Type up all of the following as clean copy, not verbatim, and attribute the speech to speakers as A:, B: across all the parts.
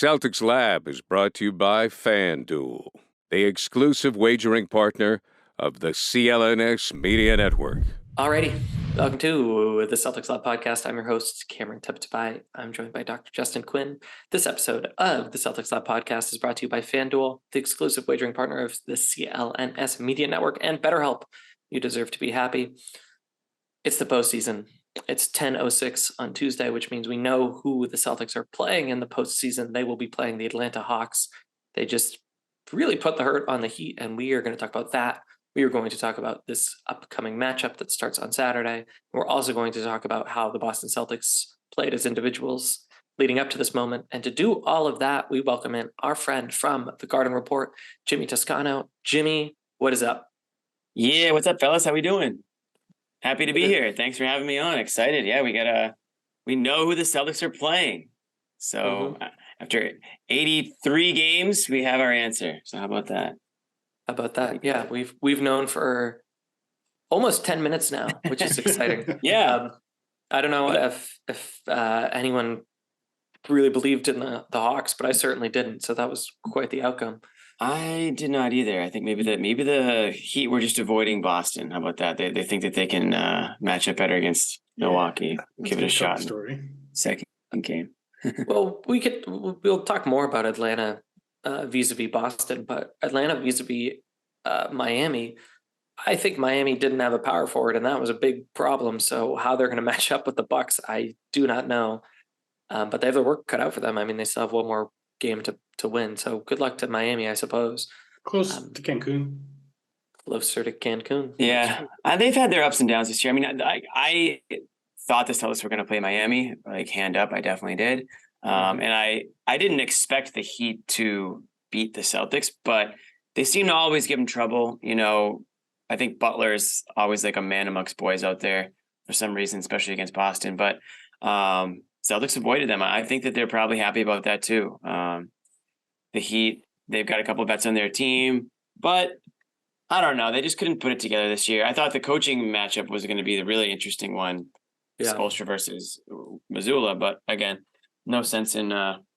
A: Celtics Lab is brought to you by FanDuel, the exclusive wagering partner of the CLNS Media Network.
B: Alrighty, welcome to the Celtics Lab podcast. I'm your host, Cameron Teptabai. I'm joined by Dr. Justin Quinn. This episode of the Celtics Lab podcast is brought to you by FanDuel, the exclusive wagering partner of the CLNS Media Network and BetterHelp. You deserve to be happy. It's the postseason. It's 10:06 on Tuesday, which means we know who the Celtics are playing in the postseason. They will be playing the Atlanta Hawks. They just really put the hurt on the Heat, and we are going to talk about that. We are going to talk about this upcoming matchup that starts on Saturday. We're also going to talk about how the Boston Celtics played as individuals leading up to this moment. And to do all of that, we welcome in our friend from the Garden Report, Jimmy Toscano. Jimmy, what is up?
C: Yeah, what's up, fellas? How we doing? Happy to be here. Thanks for having me on. Excited. Yeah, we know who the Celtics are playing. So after 83 games, we have our answer. So how about that?
B: How about that? Yeah, we've known for almost 10 minutes now, which is exciting.
C: Yeah.
B: I don't know if anyone really believed in the Hawks, but I certainly didn't. So that was quite the outcome.
C: I did not either. I think maybe the Heat were just avoiding Boston. How about that? They think that they can match up better against Milwaukee. Give it a shot. Second game.
B: Well, we'll talk more about Atlanta vis-a-vis Boston, but Atlanta vis-a-vis Miami, I think Miami didn't have a power forward, and that was a big problem. So how they're going to match up with the Bucks, I do not know. But they have the work cut out for them. I mean, they still have one more game to win. So good luck to Miami, I suppose.
D: Close to Cancun.
B: Closer to Cancun.
C: Yeah, they've had their ups and downs this year. I mean, I thought the Celtics were going to play Miami, like hand up. I definitely did. And I didn't expect the Heat to beat the Celtics, but they seem to always give them trouble. You know, I think Butler's always like a man amongst boys out there for some reason, especially against Boston. But Celtics avoided them. I think that they're probably happy about that too. The Heat, they've got a couple of bets on their team, but I don't know. They just couldn't put it together this year. I thought the coaching matchup was going to be the really interesting one, Spoelstra versus Mazzulla. But again, no sense in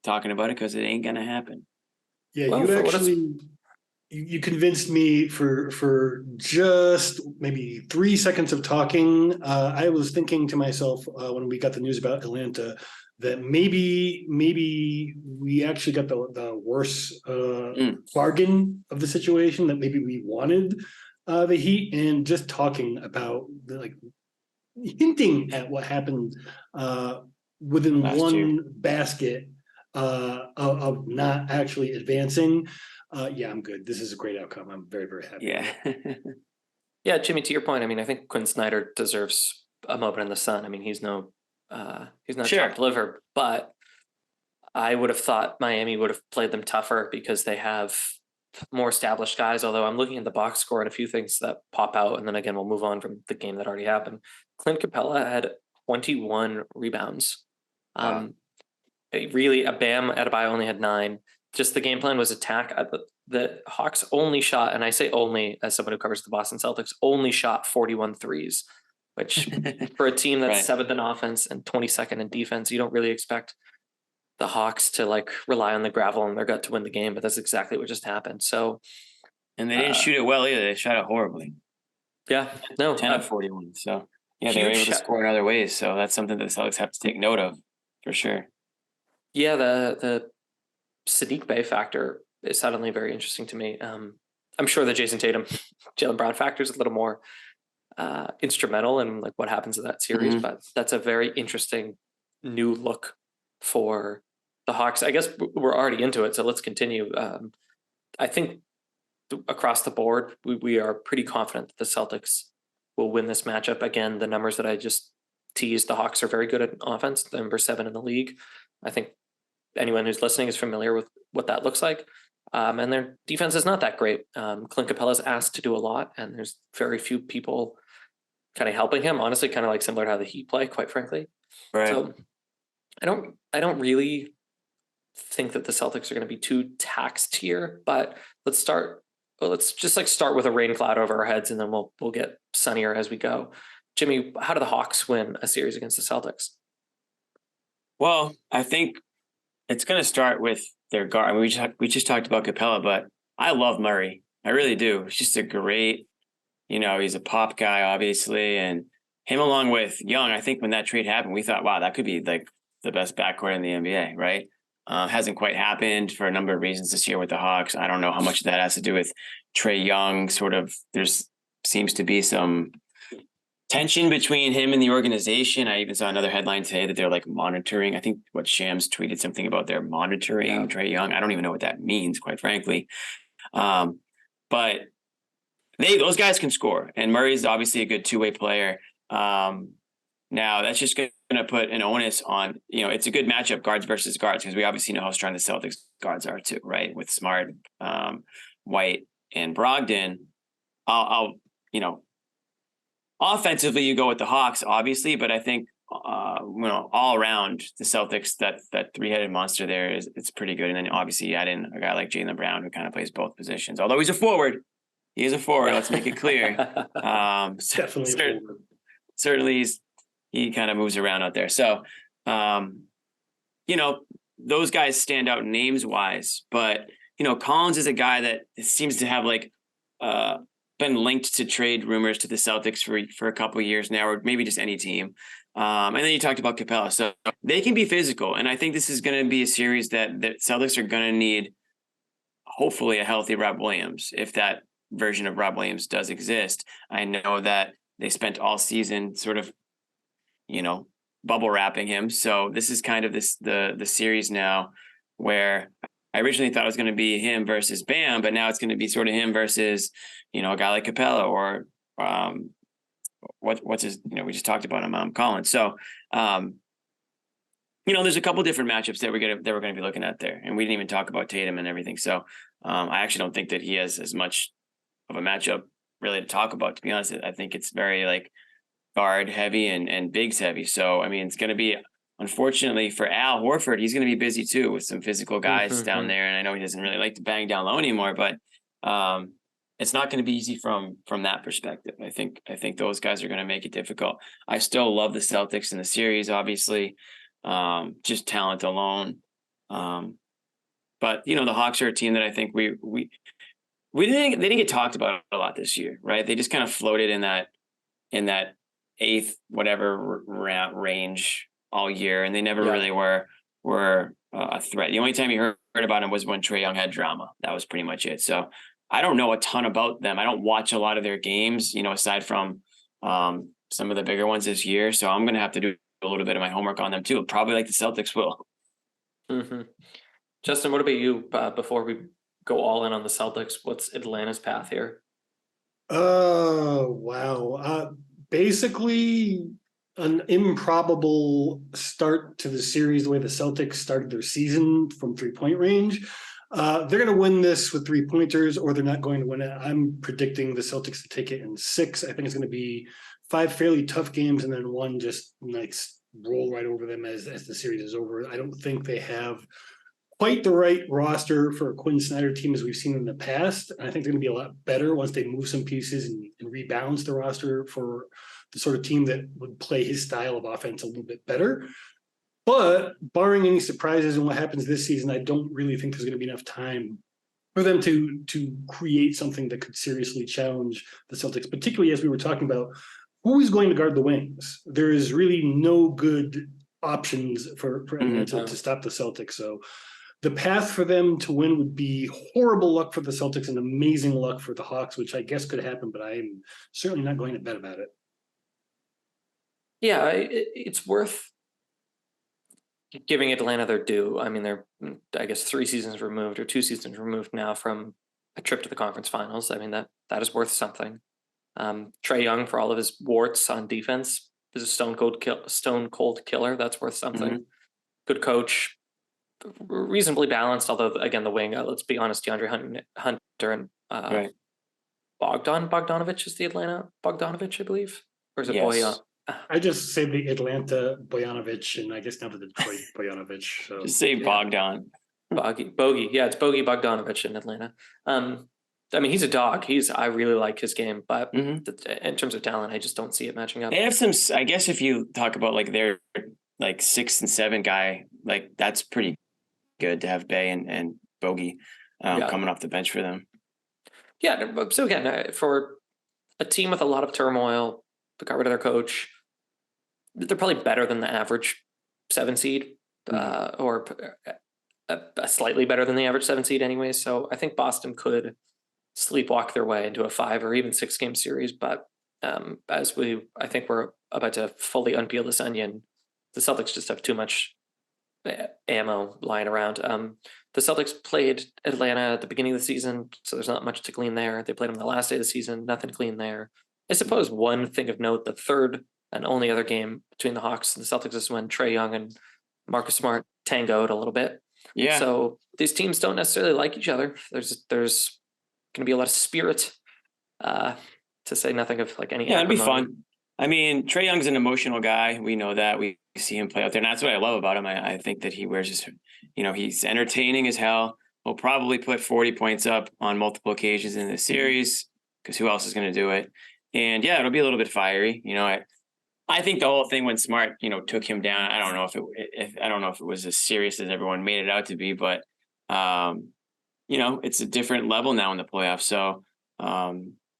C: talking about it because it ain't going to happen.
D: Yeah, well, you convinced me for just maybe 3 seconds of talking. I was thinking to myself when we got the news about Atlanta that maybe we actually got the worst bargain of the situation, that maybe we wanted the Heat, and just talking about hinting at what happened within one basket of not actually advancing. Yeah, I'm good. This is a great outcome. I'm very, very happy.
C: Yeah.
B: Yeah, Jimmy, to your point, I mean, I think Quinn Snyder deserves a moment in the sun. I mean, he's not top deliver, but I would have thought Miami would have played them tougher because they have more established guys. Although I'm looking at the box score and a few things that pop out, and then again, we'll move on from the game that already happened. Clint Capella had 21 rebounds. Wow. Really, Bam Adebayo only had 9. Just the game plan was attack. The Hawks only shot, and I say only as someone who covers the Boston Celtics, only shot 41 threes, which for a team that's 7th in offense and 22nd in defense, you don't really expect the Hawks to rely on the gravel and their gut to win the game, but that's exactly what just happened. So,
C: and they didn't shoot it well either. They shot it horribly.
B: Yeah, no,
C: 10 of 41. So yeah, they were able to score in other ways. So that's something that the Celtics have to take note of for sure.
B: Yeah, the Sadiq Bey factor is suddenly very interesting to me. I'm sure that Jason Tatum, Jaylen Brown factor is a little more instrumental in what happens in that series, but that's a very interesting new look for the Hawks. I guess we're already into it, so let's continue. I think across the board, we are pretty confident that the Celtics will win this matchup. Again, the numbers that I just teased, the Hawks are very good at offense, number 7 in the league. I think anyone who's listening is familiar with what that looks like. And their defense is not that great. Clint Capella's asked to do a lot, and there's very few people kind of helping him, honestly, kind of similar to how the Heat play, quite frankly.
C: Right.
B: So I don't really think that the Celtics are going to be too taxed here, but let's just start with a rain cloud over our heads, and then we'll get sunnier as we go. Jimmy, how do the Hawks win a series against the Celtics?
C: Well, I think it's going to start with their guard. I mean, we just talked about Capella, but I love Murray. I really do. He's just a great, he's a pop guy, obviously, and him along with Young. I think when that trade happened, we thought, wow, that could be like the best backcourt in the NBA, right? Hasn't quite happened for a number of reasons this year with the Hawks. I don't know how much of that has to do with Trae Young. Sort of, there's seems to be some tension between him and the organization. I even saw another headline today that they're like monitoring. I think what Shams tweeted something about they're monitoring Trae Young. I don't even know what that means, quite frankly. But those guys can score, and Murray's obviously a good two-way player. Now that's just going to put an onus on, it's a good matchup, guards versus guards, because we obviously know how strong the Celtics guards are too, right? With Smart, White, and Brogdon. Offensively, you go with the Hawks, obviously, but I think all around the Celtics, that three-headed monster there it's pretty good. And then obviously you add in a guy like Jaylen Brown who kind of plays both positions. Although he's a forward, he is a forward. Let's make it clear.
D: Definitely,
C: certainly he kind of moves around out there. So, those guys stand out names wise, but Collins is a guy that seems to have been linked to trade rumors to the Celtics for a couple of years now, or maybe just any team. And then you talked about Capella. So they can be physical. And I think this is going to be a series that Celtics are going to need, hopefully, a healthy Rob Williams, if that version of Rob Williams does exist. I know that they spent all season sort of, bubble wrapping him. So this is kind of the series now where I originally thought it was going to be him versus Bam, but now it's going to be sort of him versus, a guy like Capella or what's his, we just talked about him, Collins. So, there's a couple different matchups that we're going to be looking at there, and we didn't even talk about Tatum and everything. So I actually don't think that he has as much of a matchup really to talk about, to be honest. I think it's very guard heavy and bigs heavy. So, I mean, it's going to be, unfortunately for Al Horford, he's going to be busy too with some physical guys down there. And I know he doesn't really like to bang down low anymore, but it's not going to be easy from that perspective. I think those guys are going to make it difficult. I still love the Celtics in the series, obviously, just talent alone. But the Hawks are a team that I think they didn't get talked about a lot this year, right? They just kind of floated in that eighth whatever range all year, and they never really were a threat. The only time you heard about him was when Trae Young had drama. That was pretty much it. So I don't know a ton about them. I don't watch a lot of their games, aside from some of the bigger ones this year. So I'm going to have to do a little bit of my homework on them too. Probably like the Celtics will.
B: Mm-hmm. Justin, what about you? Before we go all in on the Celtics, what's Atlanta's path here?
D: Oh, wow. Basically an improbable start to the series, the way the Celtics started their season from 3-point range. They're going to win this with 3-pointers, or they're not going to win it. I'm predicting the Celtics to take it in 6. I think it's going to be 5 fairly tough games and then one just nice roll right over them as the series is over. I don't think they have quite the right roster for a Quinn Snyder team as we've seen in the past. And I think they're going to be a lot better once they move some pieces and rebalance the roster for the sort of team that would play his style of offense a little bit better. But barring any surprises in what happens this season, I don't really think there's going to be enough time for them to create something that could seriously challenge the Celtics, particularly as we were talking about who is going to guard the wings. There is really no good options for Atlanta to stop the Celtics. So the path for them to win would be horrible luck for the Celtics and amazing luck for the Hawks, which I guess could happen, but I am certainly not going to bet about it.
B: Yeah, it's worth giving Atlanta their due. I mean, they're, I guess, 3 seasons removed or 2 seasons removed now from a trip to the conference finals. I mean, that is worth something. Trae Young, for all of his warts on defense, is a stone cold killer. That's worth something. Mm-hmm. Good coach, reasonably balanced. Although, again, the wing, let's be honest, DeAndre Hunter and
C: right.
B: Bogdanovich is the Atlanta Bogdanovich, I believe, or is it Boyan?
D: I just say the Atlanta Bojanovic, and I guess now the Detroit Bojanovic. So.
C: Just say Bogdan.
B: Bogey. Yeah, it's Bogey Bogdanovich in Atlanta. I mean, he's a dog. I really like his game, but in terms of talent, I just don't see it matching up.
C: They have some, I guess if you talk about their 6 and 7 guy, that's pretty good to have Bay and Bogey coming off the bench for them.
B: Yeah. So again, for a team with a lot of turmoil, they got rid of their coach. They're probably better than the average 7 seed, or slightly better than the average 7 seed anyway. So I think Boston could sleepwalk their way into a 5 or even 6 game series. But I think we're about to fully unpeel this onion. The Celtics just have too much ammo lying around. The Celtics played Atlanta at the beginning of the season, so there's not much to glean there. They played them the last day of the season, nothing to glean there. I suppose one thing of note, the third and only other game between the Hawks and the Celtics is when Trae Young and Marcus Smart tangoed a little bit.
C: Yeah.
B: So these teams don't necessarily like each other. There's going to be a lot of spirit, to say nothing of like any.
C: Yeah, it'd be fun. I mean, Trae Young's an emotional guy. We know that. We see him play out there, and that's what I love about him. I think that he wears his, he's entertaining as hell. He'll probably put 40 points up on multiple occasions in this series, because who else is going to do it? And yeah, it'll be a little bit fiery. I think the whole thing when Smart, took him down, I don't know if it was as serious as everyone made it out to be, but it's a different level now in the playoffs. So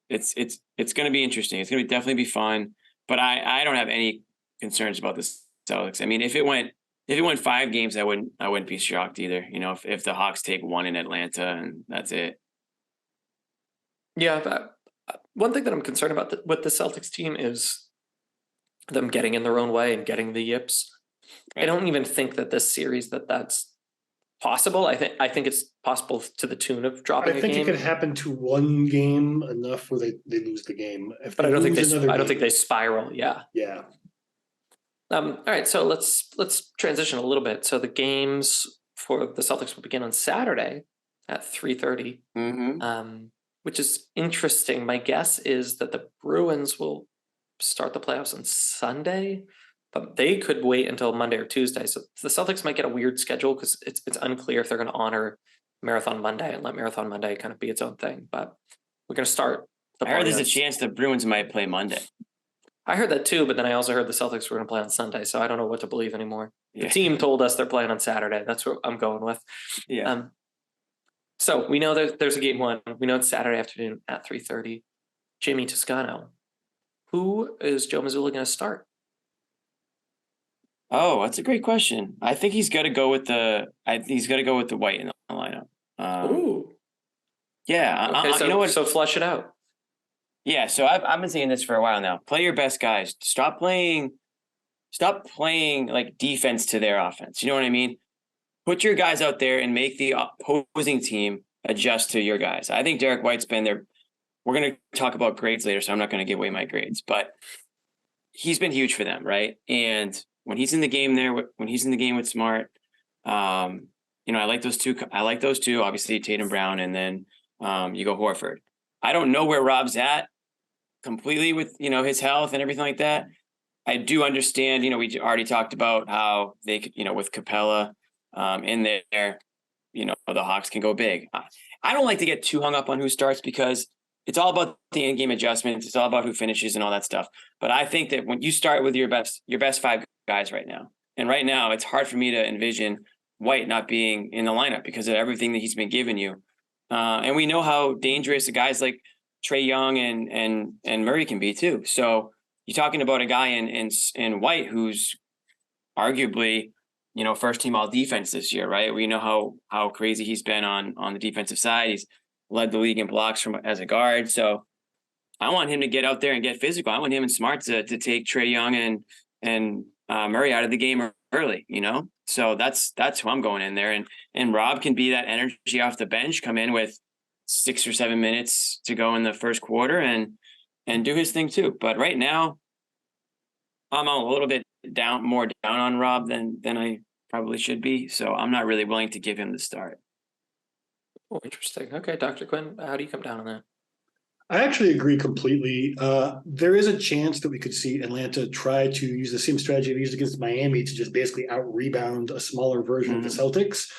C: it's going to be interesting. It's going to definitely be fun, but I don't have any concerns about the Celtics. I mean, if it went 5 games, I wouldn't be shocked either. If the Hawks take 1 in Atlanta and that's it.
B: Yeah, but one thing that I'm concerned about with the Celtics team is them getting in their own way and getting the yips. Right. I don't even think that this series that's possible. I think it's possible to the tune of dropping a game.
D: I think it could happen to 1 game enough where they lose the game.
B: But I don't think they spiral. Yeah.
D: Yeah.
B: All right. So let's transition a little bit. So the games for the Celtics will begin on Saturday at 3:30, which is interesting. My guess is that the Bruins will start the playoffs on Sunday, but they could wait until Monday or Tuesday. So the Celtics might get a weird schedule because it's unclear if they're going to honor Marathon Monday and let Marathon Monday kind of be its own thing. But we're going to start.
C: I heard there's a chance the Bruins might play Monday.
B: I heard that too, but then I also heard the Celtics were going to play on Sunday, so I don't know what to believe anymore. The team told us they're playing on Saturday. That's what I'm going with.
C: Yeah.
B: So we know that there's a game 1. We know it's Saturday afternoon at 3:30. Jimmy Toscano. Who is Joe Mazzulla going to start?
C: Oh, that's a great question. I think he's got to go with the White in the lineup.
B: Ooh.
C: Yeah.
B: Okay, so,
C: you know what?
B: So flush it out.
C: Yeah. So I've been saying this for a while now. Play your best guys. Stop playing like defense to their offense. You know what I mean? Put your guys out there and make the opposing team adjust to your guys. I think Derek White's been there. We're going to talk about grades later, so I'm not going to give away my grades, but he's been huge for them, right? And when he's in the game with Smart, I like those two. Obviously, Tatum Brown, and then you go Horford. I don't know where Rob's at completely with his health and everything like that. I do understand. We already talked about how they could, with Capella in there, the Hawks can go big. I don't like to get too hung up on who starts because it's all about the in-game adjustments. It's all about who finishes and all that stuff. But I think that when you start with your best 5 guys right now, and right now it's hard for me to envision White not being in the lineup because of everything that he's been giving you. And we know how dangerous the guys like Trae Young and Murray can be too. So you're talking about a guy in White who's arguably, first team all defense this year, right? We know how crazy he's been on the defensive side. He's led the league in blocks as a guard. So I want him to get out there and get physical. I want him and Smart to take Trae Young and Murray out of the game early, So that's who I'm going in there. And Rob can be that energy off the bench, come in with 6 or 7 minutes to go in the first quarter and do his thing too. But right now I'm a little bit more down on Rob than I probably should be. So I'm not really willing to give him the start.
B: Oh, interesting. Okay, Dr. Quinn, how do you come down on that?
D: I actually agree completely. There is a chance that we could see Atlanta try to use the same strategy they used against Miami to just basically out-rebound a smaller version of the Celtics.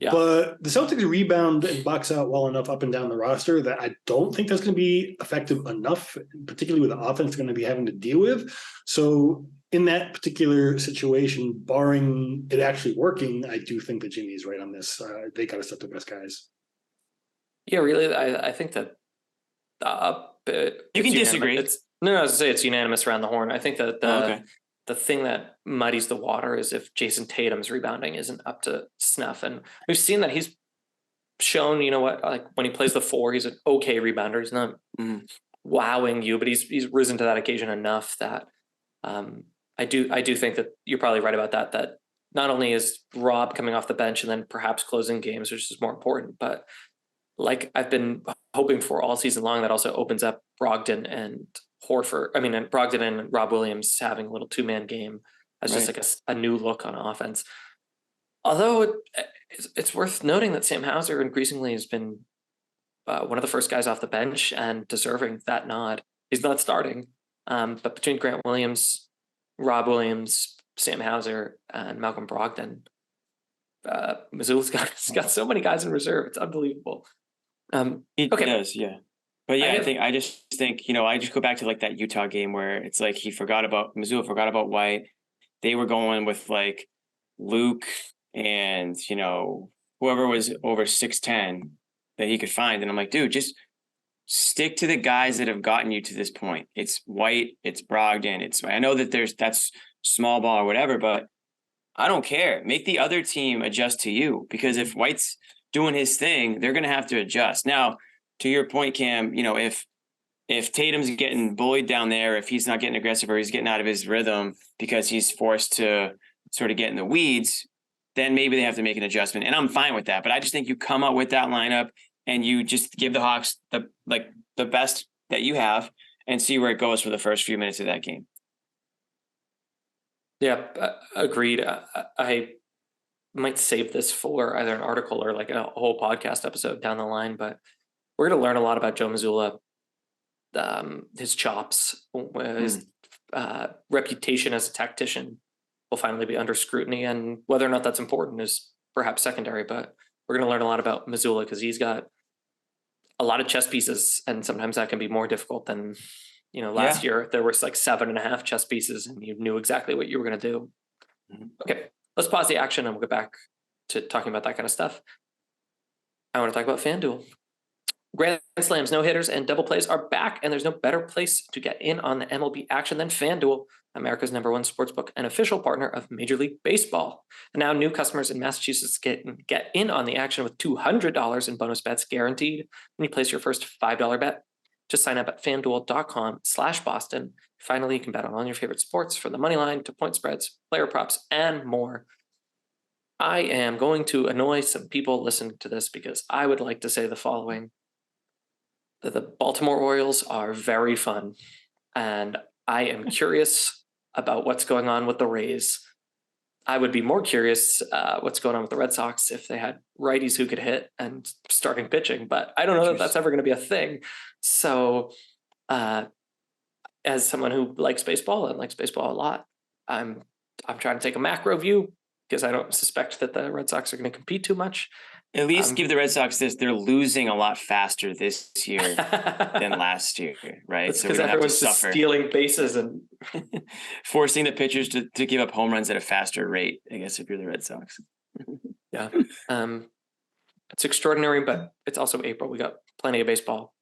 D: But the Celtics rebound and box out well enough up and down the roster that I don't think that's going to be effective enough, particularly with the offense they're going to be having to deal with. So in that particular situation, barring it actually working, I do think that Jimmy is right on this. They got to set the best guys.
B: Yeah, really. I think that
C: you can disagree.
B: I was going to say it's unanimous around the horn. I think that the thing that muddies the water is if Jason Tatum's rebounding isn't up to snuff. And we've seen that he's shown, you know what, like when he plays the 4, he's an okay rebounder. He's not wowing you, but he's risen to that occasion enough that I do think that you're probably right about that not only is Rob coming off the bench and then perhaps closing games, which is more important, but like I've been hoping for all season long, that also opens up Brogdon and Brogdon and Rob Williams having a little 2-man game as just like a new look on offense. Although it's worth noting that Sam Hauser increasingly has been one of the first guys off the bench and deserving that nod. He's not starting, but between Grant Williams, Rob Williams, Sam Hauser, and Malcolm Brogdon, Missoula's got so many guys in reserve. It's unbelievable.
C: It does, yeah. But yeah, I just think, I just go back to like that Utah game where it's like Missoula forgot about White. They were going with like Luke and, whoever was over 6'10" that he could find. And I'm like, dude, just stick to the guys that have gotten you to this point. It's White, it's Brogdon. I know that that's small ball or whatever, but I don't care. Make the other team adjust to you, because if White's doing his thing, they're going to have to adjust. Now, to your point, Cam, if Tatum's getting bullied down there, if he's not getting aggressive or he's getting out of his rhythm because he's forced to sort of get in the weeds, then maybe they have to make an adjustment. And I'm fine with that. But I just think you come up with that lineup and you just give the Hawks the best that you have and see where it goes for the first few minutes of that game.
B: Yeah, agreed. I might save this for either an article or like a whole podcast episode down the line, but we're going to learn a lot about Joe Mazzulla, his chops, his reputation as a tactician will finally be under scrutiny, and whether or not that's important is perhaps secondary, but we're going to learn a lot about Mazzulla because he's got a lot of chess pieces, and sometimes that can be more difficult than, last year there was like 7.5 chess pieces and you knew exactly what you were going to do. Okay, let's pause the action and we'll get back to talking about that kind of stuff. I want to talk about FanDuel. Grand slams, no hitters, and double plays are back, and there's no better place to get in on the MLB action than FanDuel, America's #1 sportsbook and official partner of Major League Baseball. And now new customers in Massachusetts get in on the action with $200 in bonus bets guaranteed when you place your first $5 bet. Just sign up at FanDuel.com/Boston. Finally, you can bet on all your favorite sports, from the money line to point spreads, player props, and more. I am going to annoy some people listening to this because I would like to say the following. The Baltimore Orioles are very fun, and I am curious about what's going on with the Rays. I would be more curious what's going on with the Red Sox if they had righties who could hit and starting pitching, but I don't know that that's ever going to be a thing. So as someone who likes baseball and likes baseball a lot, I'm trying to take a macro view because I don't suspect that the Red Sox are going to compete too much.
C: At least give the Red Sox this. They're losing a lot faster this year than last year, right?
B: That's because everyone's just stealing bases and
C: forcing the pitchers to give up home runs at a faster rate, I guess, if you're the Red Sox.
B: Yeah. It's extraordinary, but it's also April. We got plenty of baseball.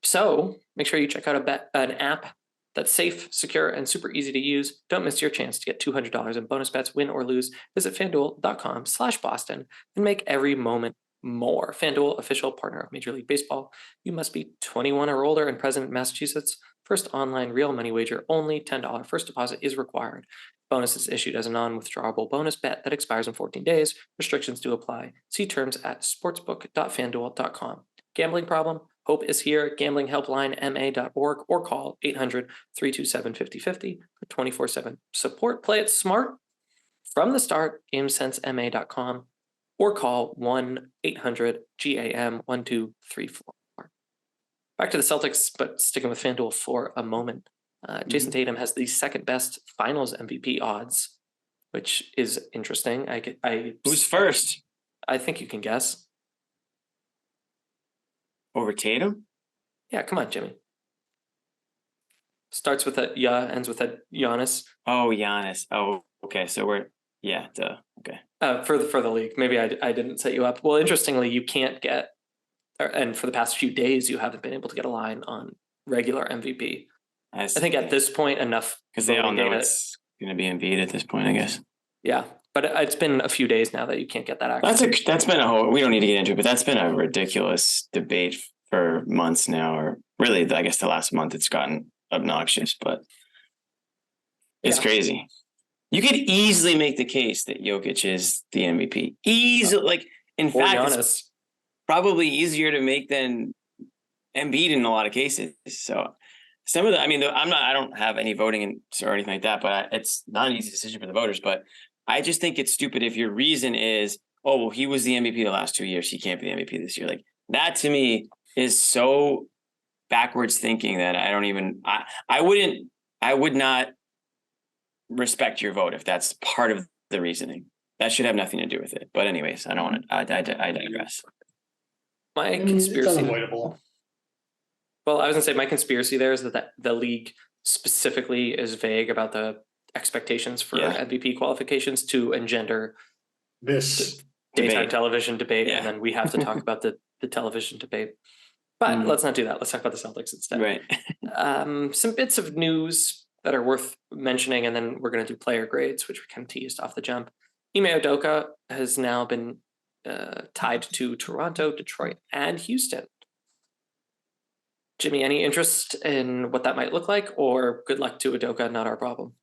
B: So make sure you check out an app that's safe, secure, and super easy to use. Don't miss your chance to get $200 in bonus bets, win or lose. Visit FanDuel.com/Boston and make every moment more. FanDuel, official partner of Major League Baseball. You must be 21 or older and present in Massachusetts. First online real money wager only. $10 first deposit is required. Bonus is issued as a non-withdrawable bonus bet that expires in 14 days. Restrictions do apply. See terms at sportsbook.fanduel.com. Gambling problem? Hope is here. Gambling helpline ma.org or call 800-327-5050 for 24/7 support. Play it smart from the start. GameSenseMA.com or call 1-800-GAM-1234. Back to the Celtics, but sticking with FanDuel for a moment. Jason Tatum has the second best Finals MVP odds, which is interesting.
C: Who's first?
B: I think you can guess.
C: Over Tatum?
B: Yeah, come on, Jimmy. Starts with a yeah, ends with a Giannis.
C: Oh, Giannis. Oh, okay. So okay.
B: For the league. Maybe I didn't set you up. Well, interestingly, you can't get, and for the past few days, you haven't been able to get a line on regular MVP. I think at this point, enough
C: because they all know
B: data,
C: it's going to be Embiid at this point, I guess.
B: Yeah, but it's been a few days now that you can't get that access.
C: That's been a whole. We don't need to get into it, but that's been a ridiculous debate for months now, or really, I guess the last month it's gotten obnoxious, but it's crazy. You could easily make the case that Jokic is the MVP. Easily, in fact, it's probably easier to make than Embiid in a lot of cases. So some of the, I don't have any voting or anything like that, but it's not an easy decision for the voters. But I just think it's stupid if your reason is, oh, well, he was the MVP the last 2 years, he can't be the MVP this year. Like, that to me is so backwards thinking that I would not respect your vote if that's part of the reasoning. That should have nothing to do with it. But anyways, I don't want to. I digress.
B: My conspiracy.
D: It's unavoidable.
B: Well, I was gonna say my conspiracy there is that the league specifically is vague about the expectations for MVP qualifications to engender
D: this
B: daytime television debate, and then we have to talk about the television debate. But let's not do that. Let's talk about the Celtics instead.
C: Right.
B: Some bits of news that are worth mentioning, and then we're going to do player grades, which we kind of teased off the jump. Ime Udoka has now been tied to Toronto, Detroit, and Houston. Jimmy, any interest in what that might look like, or good luck to Udoka, not our problem?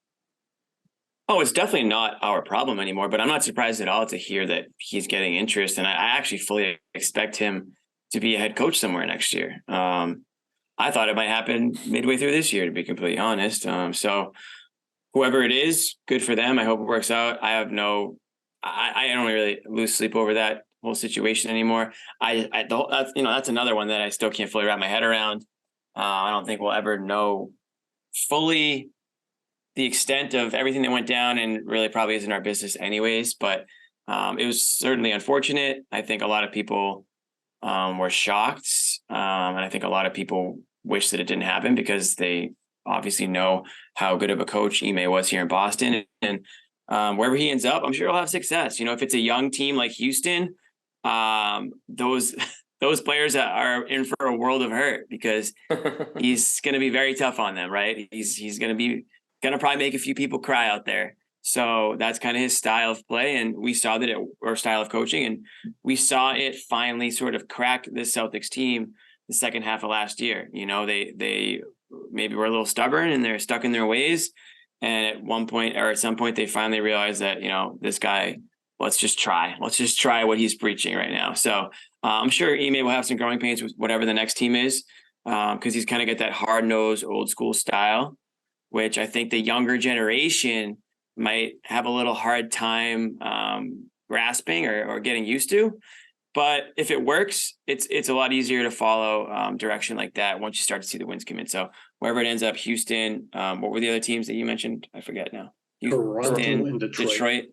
C: Oh, it's definitely not our problem anymore, but I'm not surprised at all to hear that he's getting interest. And I actually fully expect him to be a head coach somewhere next year. I thought it might happen midway through this year, to be completely honest. So whoever it is, good for them. I hope it works out. I don't really lose sleep over that whole situation anymore. That's another one that I still can't fully wrap my head around. I don't think we'll ever know fully the extent of everything that went down, and really probably isn't our business anyways, but it was certainly unfortunate. I think a lot of people were shocked. And I think a lot of people wish that it didn't happen because they obviously know how good of a coach Ime was here in Boston. And wherever he ends up, I'm sure he'll have success. If it's a young team like Houston, those players are in for a world of hurt because he's going to be very tough on them, right? He's going to probably make a few people cry out there. So that's kind of his style of play. And we saw that or style of coaching, and we saw it finally sort of crack the Celtics team the second half of last year. They maybe were a little stubborn and they're stuck in their ways. And at some point, they finally realized that, this guy, let's just try what he's preaching right now. So I'm sure Ime will have some growing pains with whatever the next team is, because he's kind of got that hard-nosed, old-school style, which I think the younger generation might have a little hard time grasping or getting used to. But if it works, it's a lot easier to follow direction like that once you start to see the wins come in. So wherever it ends up, Houston, what were the other teams that you mentioned? I forget now.
D: Toronto and Detroit.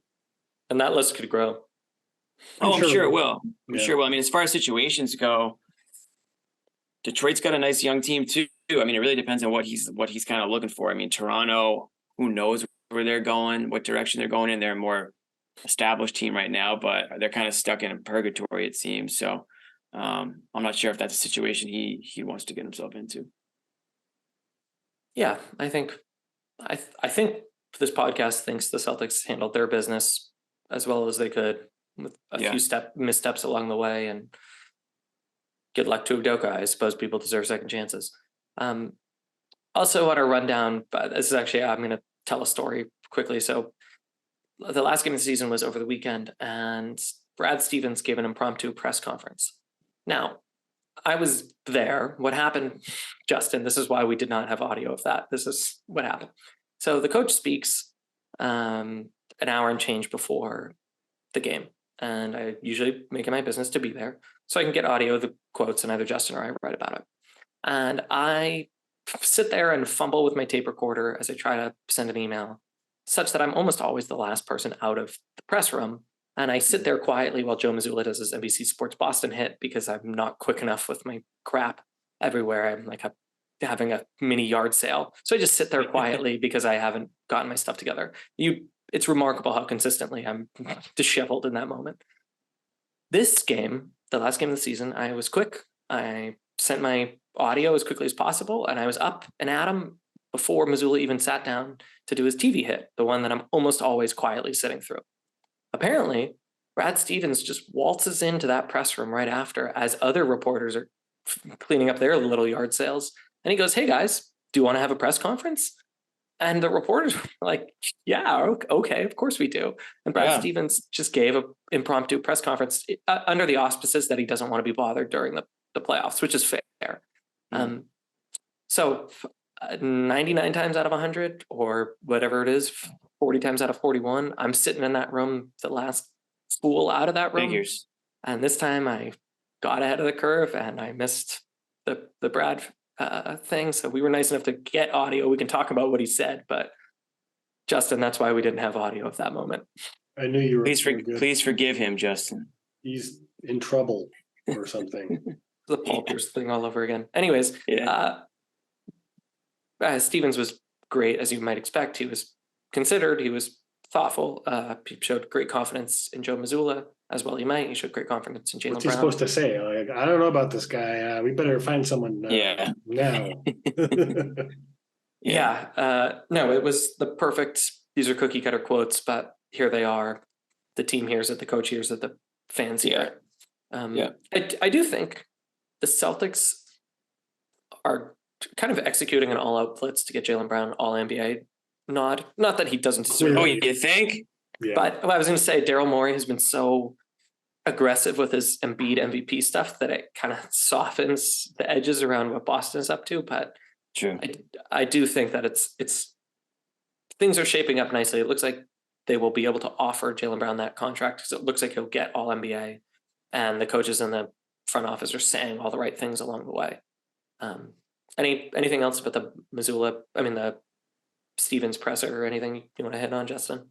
B: And that list could grow.
C: I'm sure it will. I'm sure it will. As far as situations go, Detroit's got a nice young team too. It really depends on what he's kind of looking for. Toronto, who knows where they're going, what direction they're going in. They're a more established team right now, but they're kind of stuck in a purgatory, it seems. So I'm not sure if that's a situation he wants to get himself into.
B: Yeah, I think this podcast thinks the Celtics handled their business as well as they could, with a few missteps along the way, and good luck to Udoka. I suppose people deserve second chances. Also on a rundown, but this is actually, I'm going to tell a story quickly. So the last game of the season was over the weekend, and Brad Stevens gave an impromptu press conference. Now, I was there. What happened, Justin? This is why we did not have audio of that. This is what happened. So the coach speaks an hour and change before the game, and I usually make it my business to be there so I can get audio of the quotes, and either Justin or I write about it. And I sit there and fumble with my tape recorder as I try to send an email, such that I'm almost always the last person out of the press room And I sit there quietly while Joe Mazzulla does his NBC Sports Boston hit because I'm not quick enough with my crap everywhere. I'm like having a mini yard sale. So I just sit there quietly because I haven't gotten my stuff together. It's remarkable how consistently I'm disheveled in that moment. This game, the last game of the season, I was quick. I sent my audio as quickly as possible, and I was up and at him before Mazzulla even sat down to do his TV hit, the one that I'm almost always quietly sitting through. Apparently, Brad Stevens just waltzes into that press room right after as other reporters are cleaning up their little yard sales. And he goes, "Hey guys, do you want to have a press conference?" And the reporters were like, "Yeah, okay, of course we do." And Brad Stevens just gave an impromptu press conference under the auspices that he doesn't want to be bothered during the playoffs, which is fair. So 99 times out of 100 or whatever it is, 40 times out of 41, I'm sitting in that room the last spool out of that room.
C: Figures.
B: And this time I got ahead of the curve and I missed the Brad thing. So we were nice enough to get audio. We can talk about what he said, but Justin, that's why we didn't have audio of that moment.
D: I knew you were.
C: Please forgive him, Justin.
D: He's in trouble or something.
B: The Paul Pierce thing all over again. Anyways, Stevens was great, as you might expect. He was considered. He was thoughtful. He showed great confidence in Joe Mazzulla, as well he might. He showed great confidence in Jaylen Brown.
D: What's he supposed to say? Like, I don't know about this guy. We better find someone now.
B: No, it was the perfect, these are cookie cutter quotes, but here they are. The team hears it, the coach hears it, the fans hear it. I do think the Celtics are kind of executing an all-out blitz to get Jaylen Brown all-NBA nod. Not that he doesn't deserve it.
C: Oh, you think?
B: Yeah. But I was going to say, Daryl Morey has been so aggressive with his Embiid MVP stuff that it kind of softens the edges around what Boston is up to. But
C: true,
B: I do think that it's things are shaping up nicely. It looks like they will be able to offer Jaylen Brown that contract because it looks like he'll get all NBA, and the coaches in the front office are saying all the right things along the way. Anything else about the the Stevens presser or anything you want to hit on, Justin?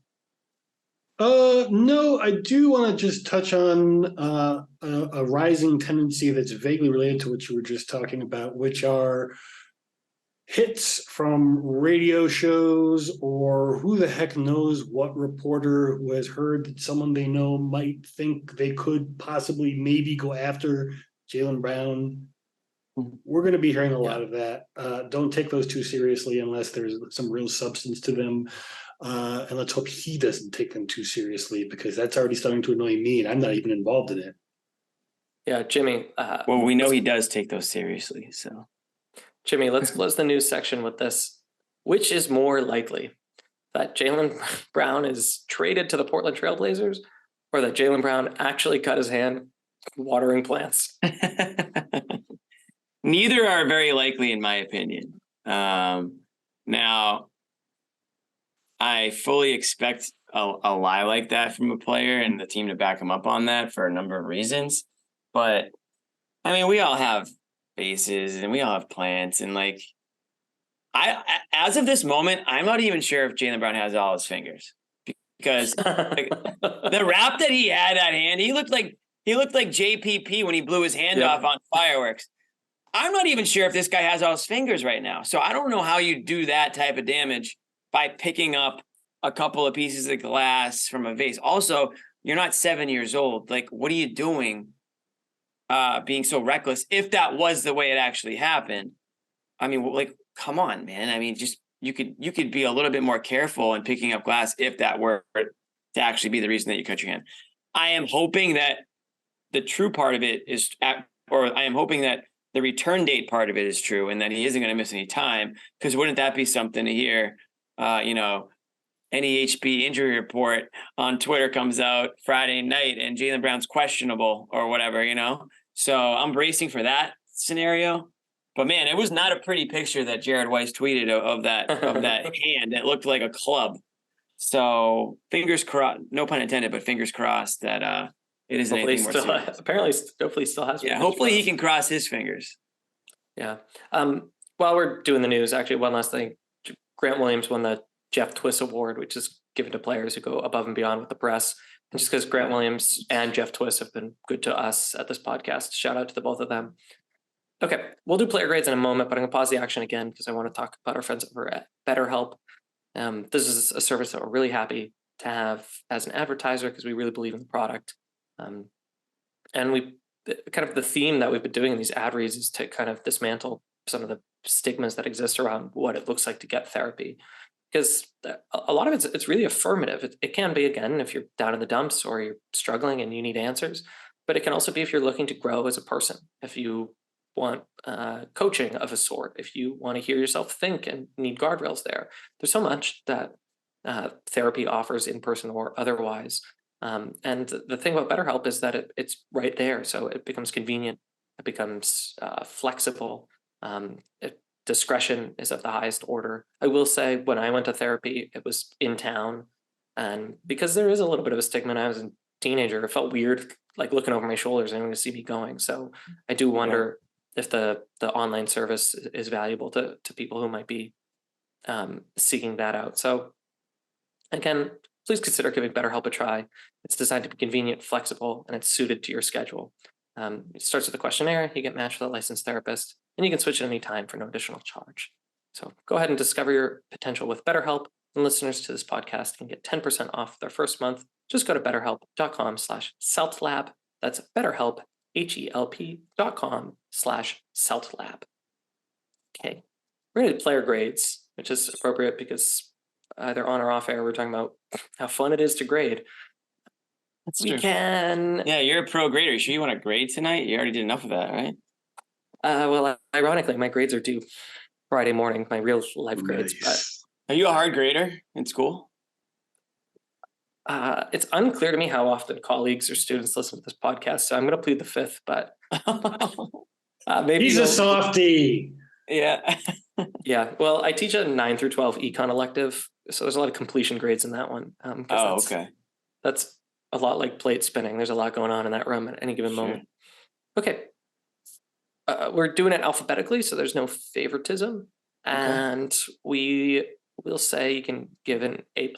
D: No, I do want to just touch on a rising tendency that's vaguely related to what you were just talking about, which are hits from radio shows or who the heck knows what reporter who has heard that someone they know might think they could possibly maybe go after Jaylen Brown. We're going to be hearing a lot of that. Don't take those too seriously unless there's some real substance to them. And let's hope he doesn't take them too seriously because that's already starting to annoy me and I'm not even involved in it.
B: Yeah, Jimmy.
C: Well, we know he does take those seriously. So,
B: Jimmy, let's close the news section with this. Which is more likely, that Jaylen Brown is traded to the Portland Trail Blazers or that Jaylen Brown actually cut his hand watering plants?
C: Neither are very likely, in my opinion. Now, I fully expect a lie like that from a player and the team to back him up on that for a number of reasons. But, I mean, we all have bases and we all have plans. And, like, as of this moment, I'm not even sure if Jaylen Brown has all his fingers. Because like, the wrap that he had at hand, he looked like JPP when he blew his hand off on fireworks. I'm not even sure if this guy has all his fingers right now. So I don't know how you do that type of damage by picking up a couple of pieces of glass from a vase. Also, you're not 7 years old. Like, what are you doing being so reckless if that was the way it actually happened? I mean, like, come on, man. I mean, just you could be a little bit more careful in picking up glass if that were to actually be the reason that you cut your hand. I am hoping that the true part of it is, or I am hoping that the return date part of it is true and that he isn't going to miss any time, because wouldn't that be something to hear? NEHB injury report on Twitter comes out Friday night and Jaylen Brown's questionable or whatever, So I'm bracing for that scenario. But man, it was not a pretty picture that Jared Weiss tweeted of that hand that looked like a club. So fingers crossed, no pun intended, but fingers crossed that it isn't anything more serious.
B: Hopefully still has.
C: Yeah, hopefully he can cross his fingers.
B: Yeah. While we're doing the news, actually, one last thing. Grant Williams won the Jeff Twiss Award, which is given to players who go above and beyond with the press. just because Grant Williams and Jeff Twiss have been good to us at this podcast. Shout out to the both of them. Okay, we'll do player grades in a moment, but I'm going to pause the action again because I want to talk about our friends over at BetterHelp. This is a service that we're really happy to have as an advertiser because we really believe in the product. And we kind of the theme that we've been doing in these ad reads is to kind of dismantle some of the stigmas that exist around what it looks like to get therapy. Because a lot of it's really affirmative. It can be, again, if you're down in the dumps or you're struggling and you need answers, but it can also be if you're looking to grow as a person, if you want coaching of a sort, if you want to hear yourself think and need guardrails there. There's so much that therapy offers in person or otherwise. And the thing about BetterHelp is that it's right there. So it becomes convenient. It becomes flexible. Discretion is of the highest order. I will say when I went to therapy, it was in town. And because there is a little bit of a stigma when I was a teenager, it felt weird, like looking over my shoulders and to see me going. So I do wonder if the online service is valuable to people who might be seeking that out. So again, please consider giving BetterHelp a try. It's designed to be convenient, flexible, and it's suited to your schedule. It starts with a questionnaire. You get matched with a licensed therapist, and you can switch at any time for no additional charge. So go ahead and discover your potential with BetterHelp, and listeners to this podcast can get 10% off their first month. Just go to betterhelp.com/CeltLab. That's BetterHelp, HELP.com/CeltLab. Okay, we're going to do player grades, which is appropriate because either on or off air, we're talking about how fun it is to grade.
C: That's
B: we
C: true. Yeah, you're a pro grader. You sure you want to grade tonight? You already did enough of that, right?
B: Well, ironically, my grades are due Friday morning, my real life grades. But
C: are you a hard grader in school?
B: It's unclear to me how often colleagues or students listen to this podcast, so I'm going to plead the fifth, but maybe
D: he's a softie.
C: Yeah.
B: Yeah. Well, I teach a 9 through 12 econ elective, so there's a lot of completion grades in that one.
C: Okay.
B: That's a lot like plate spinning. There's a lot going on in that room at any given moment. Okay. We're doing it alphabetically, so there's no favoritism. And we will say you can give an A+,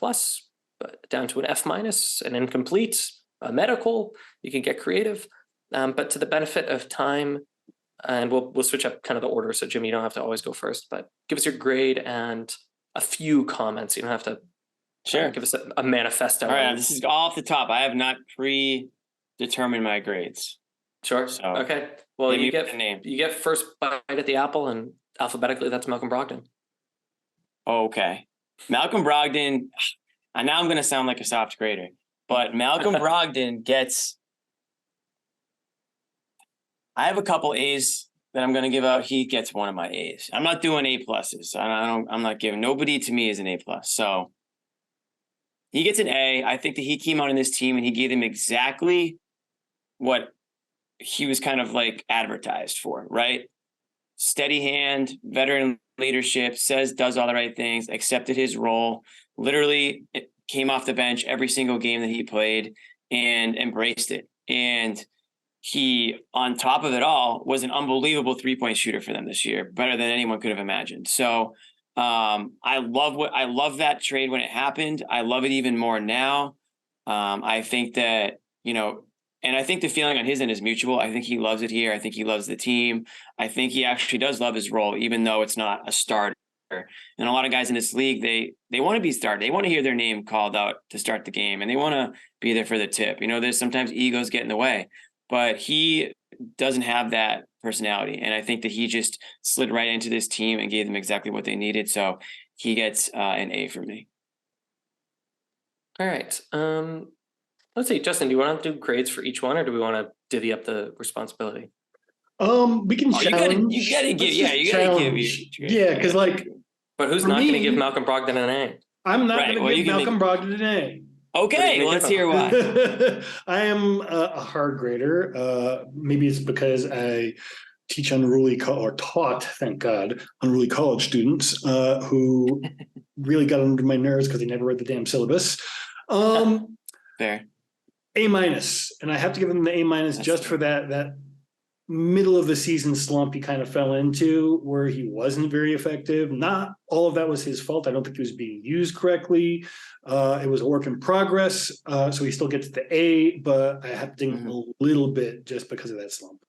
B: down to an F-, an incomplete, a medical. You can get creative. But to the benefit of time, and we'll switch up kind of the order. So, Jimmy, you don't have to always go first, but give us your grade and a few comments. You don't have to give us a manifesto.
C: All right, this is off the top. I have not predetermined my grades.
B: Sure. So okay. Well, you get first bite at the apple, and alphabetically, that's Malcolm Brogdon.
C: Okay. Malcolm Brogdon, and now I'm going to sound like a soft grader, but Malcolm Brogdon gets, I have a couple A's that I'm going to give out. He gets one of my A's. I'm not doing A+. I'm not giving, nobody to me is an A+. So he gets an A. I think that he came out in this team and he gave them exactly what he was kind of like advertised for, right? Steady hand, veteran leadership, does all the right things, accepted his role, literally came off the bench every single game that he played and embraced it. And he, on top of it all, was an unbelievable 3-point shooter for them this year, better than anyone could have imagined. So I love that trade when it happened. I love it even more now. I think that, and I think the feeling on his end is mutual. I think he loves it here. I think he loves the team. I think he actually does love his role, even though it's not a starter. And a lot of guys in this league, they want to be started. They want to hear their name called out to start the game, and they want to be there for the tip. There's sometimes egos get in the way, but he doesn't have that personality. And I think that he just slid right into this team and gave them exactly what they needed. So he gets an A from me.
B: All right. Let's see, Justin, do you want to do grades for each one, or do we want to divvy up the responsibility?
D: We can challenge.
C: You gotta give. Yeah, you gotta give.
D: Yeah, because
B: but who's not going to give Malcolm Brogdon an A?
D: I'm not going to give Malcolm Brogdon an A.
C: Okay, let's hear why.
D: I am a hard grader. Maybe it's because I teach taught, thank God, unruly college students who really got under my nerves because they never read the damn syllabus.
C: Fair.
D: A-, and I have to give them the A- just for that middle of the season slump he kind of fell into where he wasn't very effective. Not all of that was his fault. I don't think he was being used correctly. It was a work in progress. So he still gets the A, but I have to ding him a little bit just because of that slump.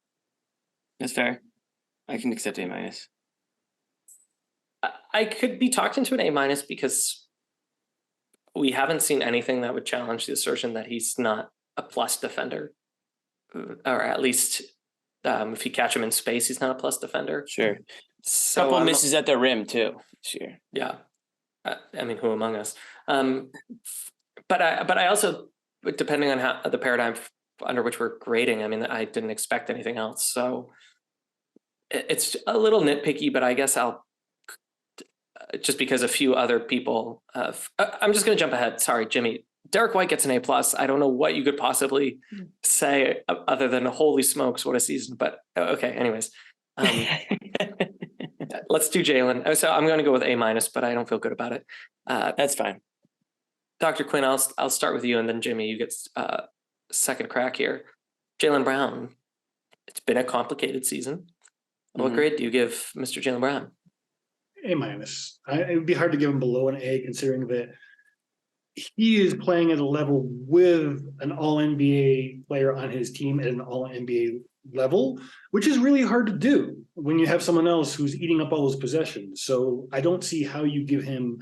C: That's fair. I can accept A minus.
B: I could be talked into an A minus because we haven't seen anything that would challenge the assertion that he's not a plus defender, or at least if you catch him in space, he's not a plus defender.
C: Sure.
B: So
C: couple misses at the rim too. Sure.
B: Yeah. I mean, who among us? But I also, depending on how the paradigm under which we're grading, I mean, I didn't expect anything else. So it's a little nitpicky, but I guess I'll, just because a few other people I'm just going to jump ahead. Sorry, Jimmy. Derek White gets an A+. I don't know what you could possibly say other than holy smokes, what a season. But okay, anyways. Let's do Jalen. So I'm going to go with A-, but I don't feel good about it.
C: That's fine.
B: Dr. Quinn, I'll start with you, and then Jimmy, you get second crack here. Jaylen Brown. It's been a complicated season. What grade do you give Mr. Jaylen Brown?
D: A-. It would be hard to give him below an A, considering that he is playing at a level with an all-NBA player on his team at an all-NBA level, which is really hard to do when you have someone else who's eating up all those possessions. So I don't see how you give him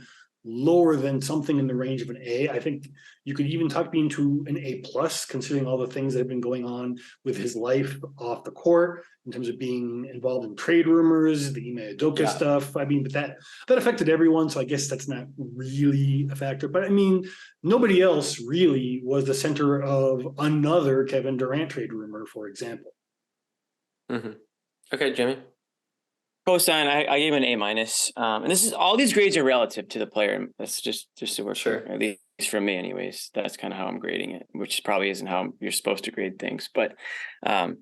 D: lower than something in the range of an A. I think you could even talk me into an A+, considering all the things that have been going on with his life off the court in terms of being involved in trade rumors, the Ime Udoka stuff. I mean, but that affected everyone, so I guess that's not really a factor. But I mean, nobody else really was the center of another Kevin Durant trade rumor, for example.
B: Okay, Jimmy.
C: Cosign, I gave him an A-. And this is, all these grades are relative to the player. That's just so we're sure, at least for me anyways. That's kind of how I'm grading it, which probably isn't how you're supposed to grade things. But A-.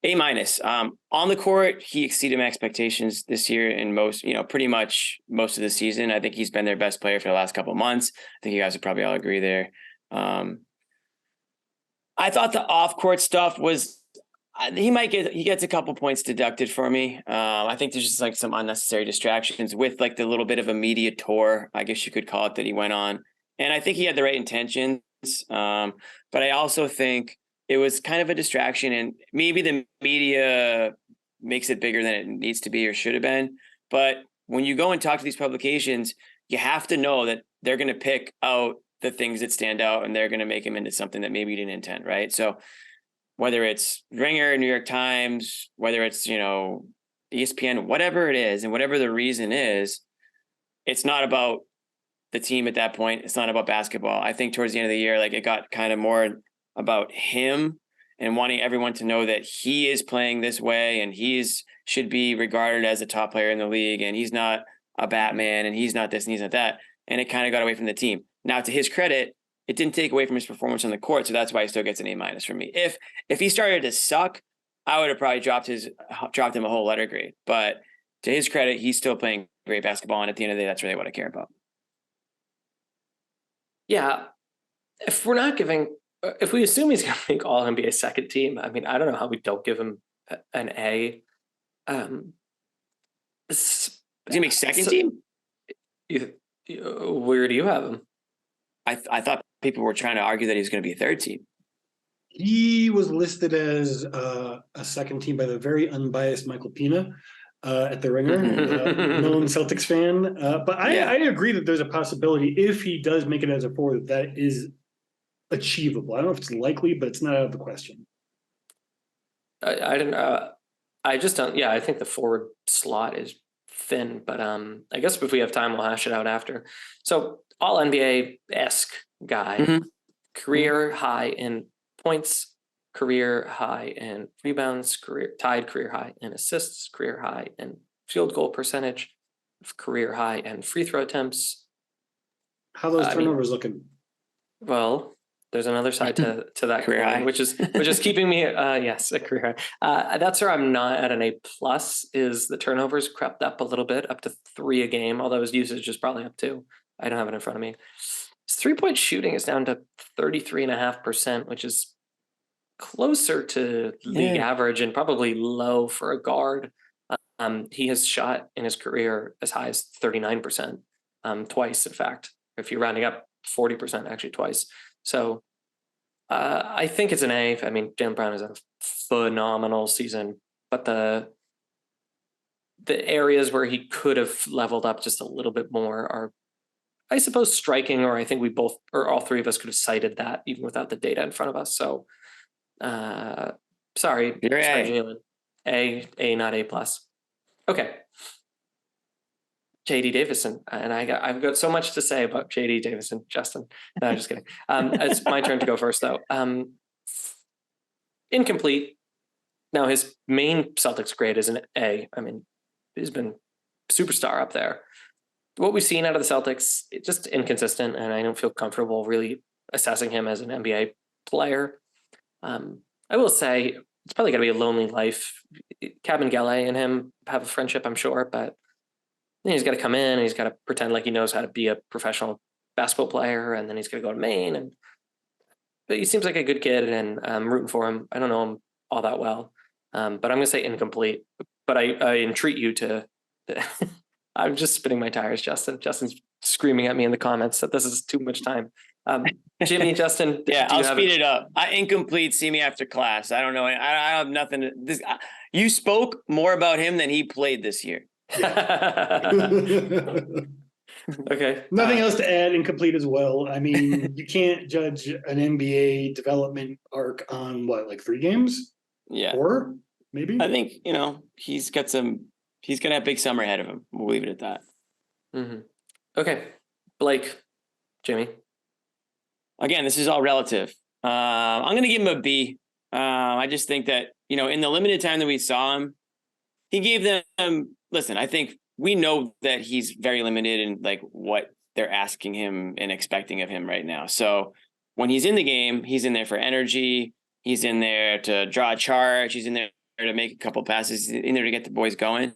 C: On the court, he exceeded my expectations this year in pretty much most of the season. I think he's been their best player for the last couple of months. I think you guys would probably all agree there. I thought the off-court stuff was, he gets a couple points deducted for me. I think there's just like some unnecessary distractions with like the little bit of a media tour, I guess you could call it, that he went on. And I think he had the right intentions. But I also think it was kind of a distraction, and maybe the media makes it bigger than it needs to be or should have been. But when you go and talk to these publications, you have to know that they're going to pick out the things that stand out and they're going to make them into something that maybe you didn't intend. Right. So whether it's Ringer, New York Times, whether it's, ESPN, whatever it is, and whatever the reason is, it's not about the team at that point. It's not about basketball. I think towards the end of the year, like, it got kind of more about him and wanting everyone to know that he is playing this way and should be regarded as a top player in the league, and he's not a Batman, and he's not this and he's not that. And it kind of got away from the team. Now, to his credit, it didn't take away from his performance on the court, so that's why he still gets an A- from me. If he started to suck, I would have probably dropped him a whole letter grade. But to his credit, he's still playing great basketball, and at the end of the day, that's really what I care about.
B: Yeah, if we assume he's going to make All NBA second team, I mean, I don't know how we don't give him an A.
C: Does he make second team?
B: Where do you have him?
C: I thought people were trying to argue that he was going to be a third team.
D: He was listed as a second team by the very unbiased Michael Pina at the Ringer, known Celtics fan. But I agree that there's a possibility, if he does make it as a forward, that is achievable. I don't know if it's likely, but it's not out of the question.
B: I don't know. I just don't. Yeah, I think the forward slot is thin, but I guess if we have time, we'll hash it out after. So All NBA-esque guy, career high in points, career high in rebounds, tied career high in assists, career high in field goal percentage, career high in free throw attempts.
D: How those turnovers looking?
B: Well, there's another side to that
C: career high,
B: which is keeping me yes, a career high. That's where I'm not at an A+. Is the turnovers crept up a little bit, up to 3 a game, although his usage is probably up 2. I don't have it in front of me. His 3-point shooting is down to 33.5%, which is closer to league average and probably low for a guard. He has shot in his career as high as 39%, twice, in fact. If you're rounding up, 40% actually twice. So I think it's an A. I mean, Jaylen Brown has had a phenomenal season, but the areas where he could have leveled up just a little bit more are, I suppose, striking, or I think we both, or all three of us could have cited that even without the data in front of us. So sorry, Jaylen. A, not A plus. Okay. JD Davison, and I've got so much to say about JD Davison, Justin. No, I'm just kidding. It's my turn to go first, though. Incomplete. Now, his main Celtics grade is an A. I mean, he's been superstar up there. What we've seen out of the Celtics, it's just inconsistent, and I don't feel comfortable really assessing him as an NBA player. I will say it's probably going to be a lonely life. Cabin Gele and him have a friendship, I'm sure, but he's got to come in and he's got to pretend like he knows how to be a professional basketball player, and then he's going to go to Maine. But he seems like a good kid, and I'm rooting for him. I don't know him all that well, but I'm going to say incomplete. But I entreat you to. I'm just spinning my tires, Justin. Justin's screaming at me in the comments that this is too much time. Jimmy, Justin.
C: Yeah, I'll speed it up. Incomplete. See me after class. I don't know. I have nothing. You spoke more about him than he played this year.
B: Okay.
D: Nothing else to add. Incomplete as well. I mean, you can't judge an NBA development arc on what, like 3 games?
C: Yeah.
D: 4, maybe?
C: I think, he's going to have a big summer ahead of him. We'll leave it at that.
B: Mm-hmm. Okay. Blake, Jimmy.
C: Again, this is all relative. I'm going to give him a B. I just think that, in the limited time that we saw him, he gave them, listen, I think we know that he's very limited in like what they're asking him and expecting of him right now. So when he's in the game, he's in there for energy. He's in there to draw a charge. He's in there to make a couple passes, in there to get the boys going.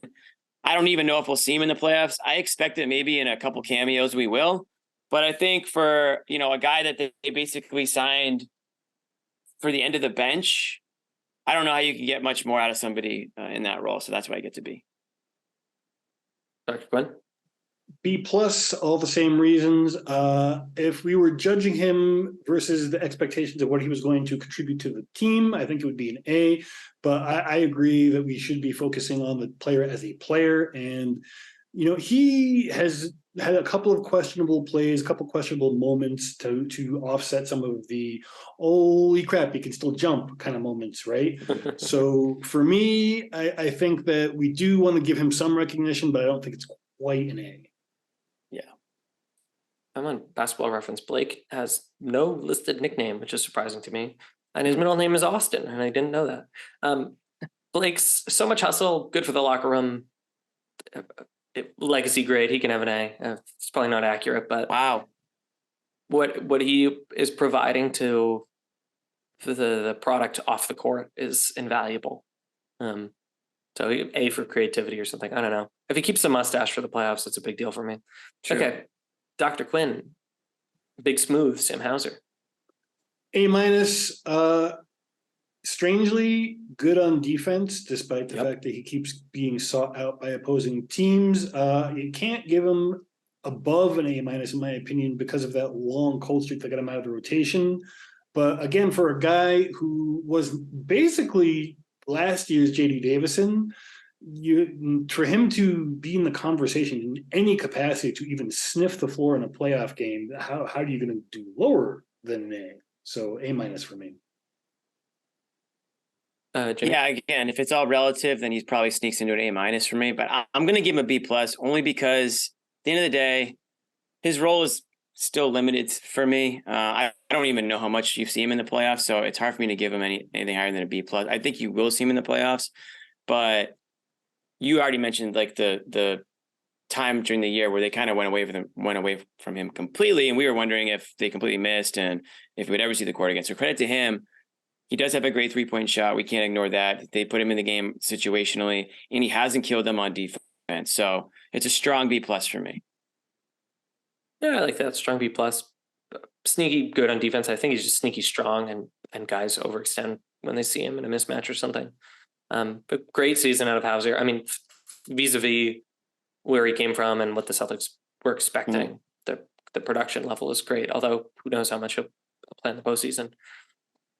C: I don't even know if we'll see him in the playoffs. I expect that maybe in a couple cameos we will. But I think for, a guy that they basically signed for the end of the bench, I don't know how you can get much more out of somebody in that role. So that's why I get to B.
B: Dr. Quinn?
D: B plus, all the same reasons. If we were judging him versus the expectations of what he was going to contribute to the team, I think it would be an A. But I agree that we should be focusing on the player as a player. And, he has had a couple of questionable plays, a couple of questionable moments to offset some of the holy crap, he can still jump kind of moments, right? So for me, I think that we do want to give him some recognition, but I don't think it's quite an A.
C: Yeah.
B: I'm on Basketball Reference. Blake has no listed nickname, which is surprising to me. And his middle name is Austin, and I didn't know that. Blake's so much hustle, good for the locker room. Legacy grade, he can have an A. It's probably not accurate, but
C: wow,
B: what he is providing to the product off the court is invaluable. So A for creativity or something. I don't know. If he keeps the mustache for the playoffs, it's a big deal for me. True. Okay, Dr. Quinn, Big Smooth, Sam Hauser.
D: A minus. Strangely good on defense, despite the fact that he keeps being sought out by opposing teams. You can't give him above an A minus, in my opinion, because of that long cold streak that got him out of the rotation. But again, for a guy who was basically last year's JD Davison, for him to be in the conversation in any capacity to even sniff the floor in a playoff game, how are you going to do lower than an A? So A minus for me.
C: Yeah, again, if it's all relative, then he probably sneaks into an A minus for me. But I'm going to give him a B plus only because at the end of the day, his role is still limited for me. I don't even know how much you see him in the playoffs, so it's hard for me to give him anything higher than a B plus. I think you will see him in the playoffs, but you already mentioned like the time during the year where they kind of went away from him completely, and we were wondering if they completely missed and if we would ever see the court again. So credit to him. He does have a great 3-point shot. We can't ignore that. They put him in the game situationally, and he hasn't killed them on defense. So it's a strong B plus for me.
B: Yeah, I like that. Strong B plus. Sneaky good on defense. I think he's just sneaky strong, and guys overextend when they see him in a mismatch or something. But great season out of Hauser. I mean, vis-a-vis where he came from and what the Celtics were expecting, the production level is great. Although who knows how much he'll play in the postseason.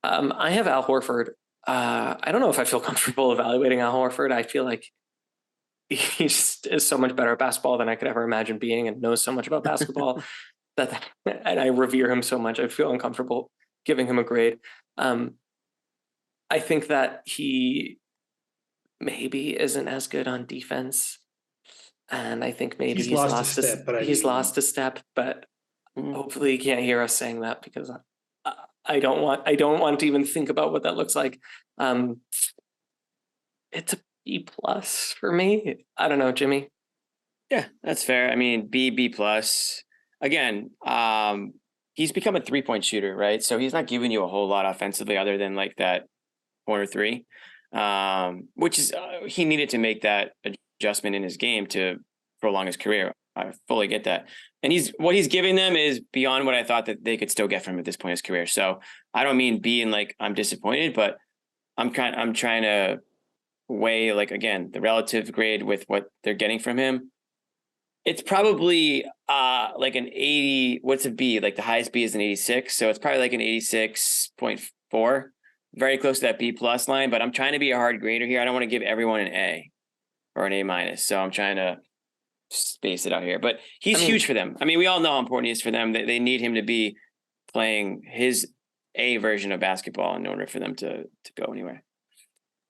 B: I have Al Horford. I don't know if I feel comfortable evaluating Al Horford. I feel like he just is so much better at basketball than I could ever imagine being, and knows so much about basketball and I revere him so much. I feel uncomfortable giving him a grade. I think that he maybe isn't as good on defense, and I think maybe he's lost a step. But hopefully, he can't hear us saying that, because I don't want to even think about what that looks like. It's a B+ for me. I don't know, Jimmy.
C: Yeah, that's fair. I mean, B+. Again, he's become a 3-point shooter, right? So he's not giving you a whole lot offensively other than like that corner three, which is he needed to make that adjustment in his game to prolong his career. I fully get that. And what he's giving them is beyond what I thought that they could still get from him at this point in his career. So I don't mean being like I'm disappointed, but I'm trying to weigh, like, again, the relative grade with what they're getting from him. It's probably like an 80. What's a B? Like the highest B is an 86. So it's probably like an 86.4, very close to that B+ line. But I'm trying to be a hard grader here. I don't want to give everyone an A or an A-. So I'm trying to space it out here. But he's huge for them. I mean, we all know how important he is for them. They need him to be playing his A version of basketball in order for them to go anywhere.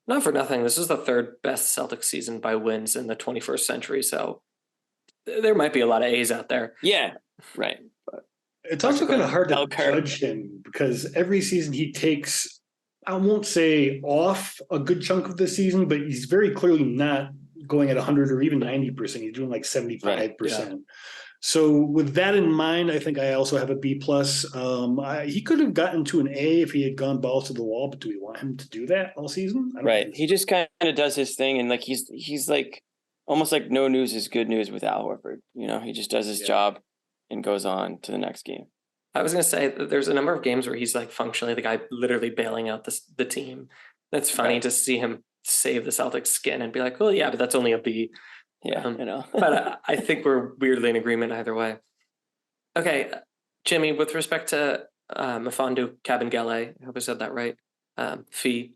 B: Not for nothing, this is the third best Celtics season by wins in the 21st century. So there might be a lot of A's out there.
C: Yeah, right.
D: But it's also kind of hard to judge him, because every season he takes, I won't say off a good chunk of the season, but he's very clearly not going at 100 or even 90%. He's doing like 75%. Right, yeah. So with that in mind, I think I also have a B+. He could have gotten to an A if he had gone balls to the wall, but do we want him to do that all season?
C: Right. He just kind of does his thing, and like he's like almost like no news is good news with Al Horford. You know, he just does his job and goes on to the next game.
B: I was going to say that there's a number of games where he's like functionally the guy literally bailing out the team. That's funny to see him save the Celtics skin and be like, well, yeah, but that's only a B.
C: Yeah, you know.
B: But I think we're weirdly in agreement either way. Okay, Jimmy, with respect to Mfiondu Kabengele, I hope I said that right. Fee.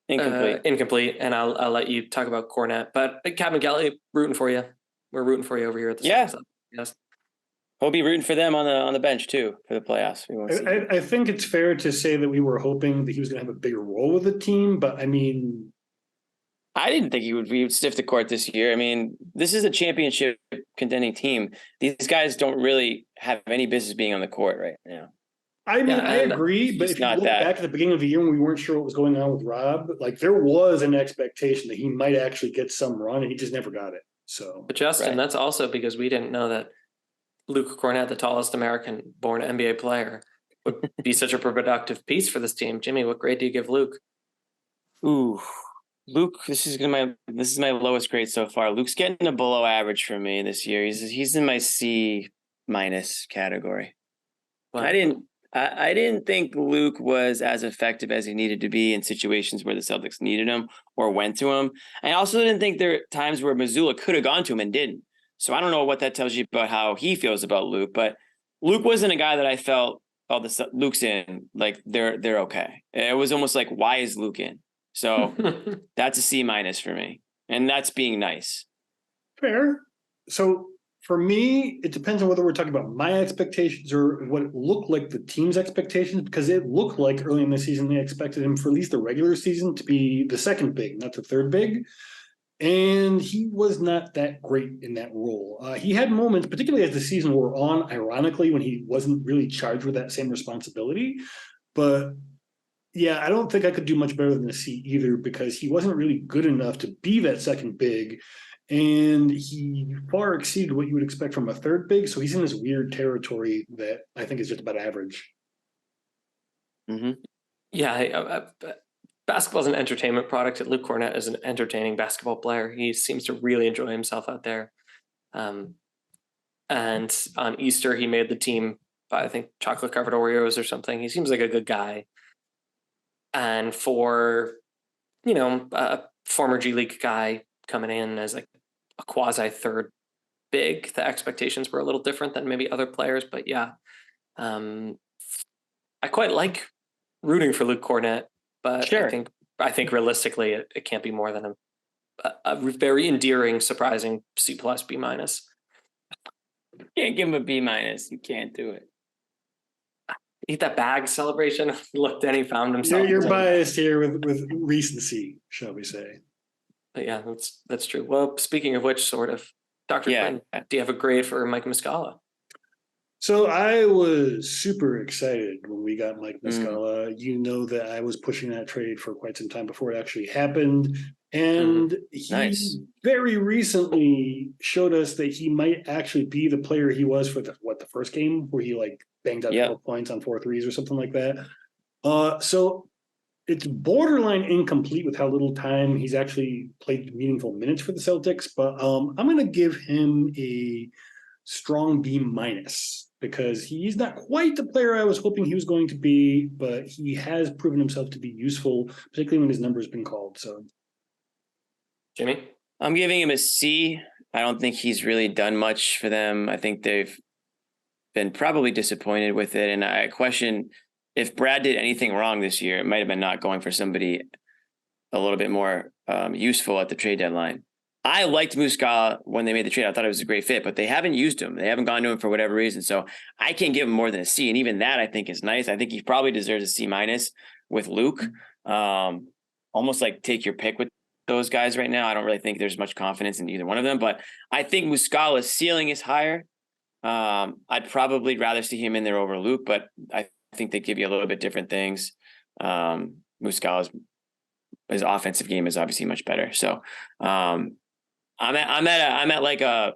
B: Incomplete. And I'll let you talk about Cornet. But Kabengele, rooting for you. We're rooting for you over here at the Celtics. Yes.
C: We'll be rooting for them on the bench too for the playoffs.
D: I think it's fair to say that we were hoping that he was going to have a bigger role with the team, but I mean,
C: I didn't think he would stiff the court this year. I mean, this is a championship contending team. These guys don't really have any business being on the court right now.
D: I mean, I agree, but if you look back at the beginning of the year when we weren't sure what was going on with Rob, like there was an expectation that he might actually get some run, and he just never got it. So,
B: but Justin, that's also because we didn't know that Luke Cornet, the tallest American-born NBA player, would be such a productive piece for this team. Jimmy, what grade do you give Luke?
C: Ooh. Luke, this is my lowest grade so far. Luke's getting a below average for me this year. He's in my C- category. Wow. I didn't think Luke was as effective as he needed to be in situations where the Celtics needed him or went to him. I also didn't think there were times where Mazzulla could have gone to him and didn't. So I don't know what that tells you about how he feels about Luke, but Luke wasn't a guy that I felt, Luke's in, like they're okay. It was almost like, why is Luke in? So that's a C- for me. And that's being nice.
D: Fair. So for me, it depends on whether we're talking about my expectations or what it looked like the team's expectations, because it looked like early in the season they expected him for at least the regular season to be the second big, not the third big. And he was not that great in that role. He had moments, particularly as the season wore on, ironically, when he wasn't really charged with that same responsibility. But yeah, I don't think I could do much better than a C either, because he wasn't really good enough to be that second big. And he far exceeded what you would expect from a third big. So he's in this weird territory that I think is just about average.
B: Mm-hmm. Yeah, basketball is an entertainment product. And Luke Cornet is an entertaining basketball player. He seems to really enjoy himself out there. And on Easter, he made the team by, I think, chocolate-covered Oreos or something. He seems like a good guy. And for, you know, a former G League guy coming in as like a quasi third big, the expectations were a little different than maybe other players. But yeah, I quite like rooting for Luke Cornett, but
C: Sure.
B: I think realistically it can't be more than a very endearing, surprising C+, B-.
C: You can't give him a B-. You can't do it.
B: Eat that bag celebration. Look, then he found himself.
D: You're biased here with recency, shall we say?
B: But yeah, that's true. Well, speaking of which, sort of, Dr. Quinn, do you have a grade for Mike Muscala?
D: So I was super excited when we got Mike Muscala. You know that I was pushing that trade for quite some time before it actually happened. And he very recently showed us that he might actually be the player he was for the first game where he like banged out 12 points on 4 threes or something like that. So it's borderline incomplete with how little time he's actually played meaningful minutes for the Celtics, but I'm going to give him a strong B- because he's not quite the player I was hoping he was going to be, but he has proven himself to be useful, particularly when his number has been called. So,
B: Jimmy?
C: I'm giving him a C. I don't think he's really done much for them. I think they've been probably disappointed with it. And I question if Brad did anything wrong this year, it might have been not going for somebody a little bit more useful at the trade deadline. I liked Muscala when they made the trade. I thought it was a great fit, but they haven't used him. They haven't gone to him for whatever reason. So I can't give him more than a C. And even that I think is nice. I think he probably deserves a C- with Luke. Almost like take your pick with those guys right now. I don't really think there's much confidence in either one of them, but I think Muscala's ceiling is higher. I'd probably rather see him in there over Luke, but I think they give you a little bit different things. Muscala's his offensive game is obviously much better. So I'm at like a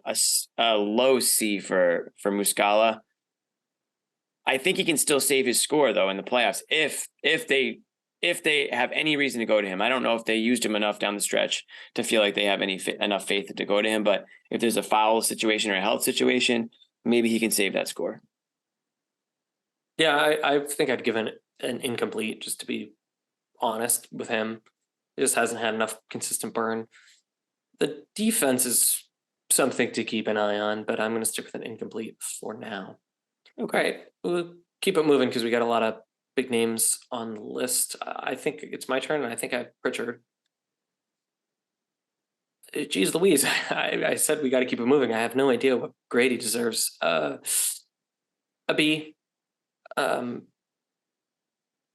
C: low C for Muscala. I think he can still save his score though in the playoffs if they have any reason to go to him. I don't know if they used him enough down the stretch to feel like they have enough faith to go to him, but if there's a foul situation or a health situation, maybe he can save that score.
B: Yeah, I think I'd give an incomplete just to be honest with him. He just hasn't had enough consistent burn. The defense is something to keep an eye on, but I'm going to stick with an incomplete for now. Okay, right, we'll keep it moving because we got a lot of big names on the list. I think it's my turn, and I think I have Pritchard. Geez Louise, I said we got to keep it moving. I have no idea what grade he deserves. A B.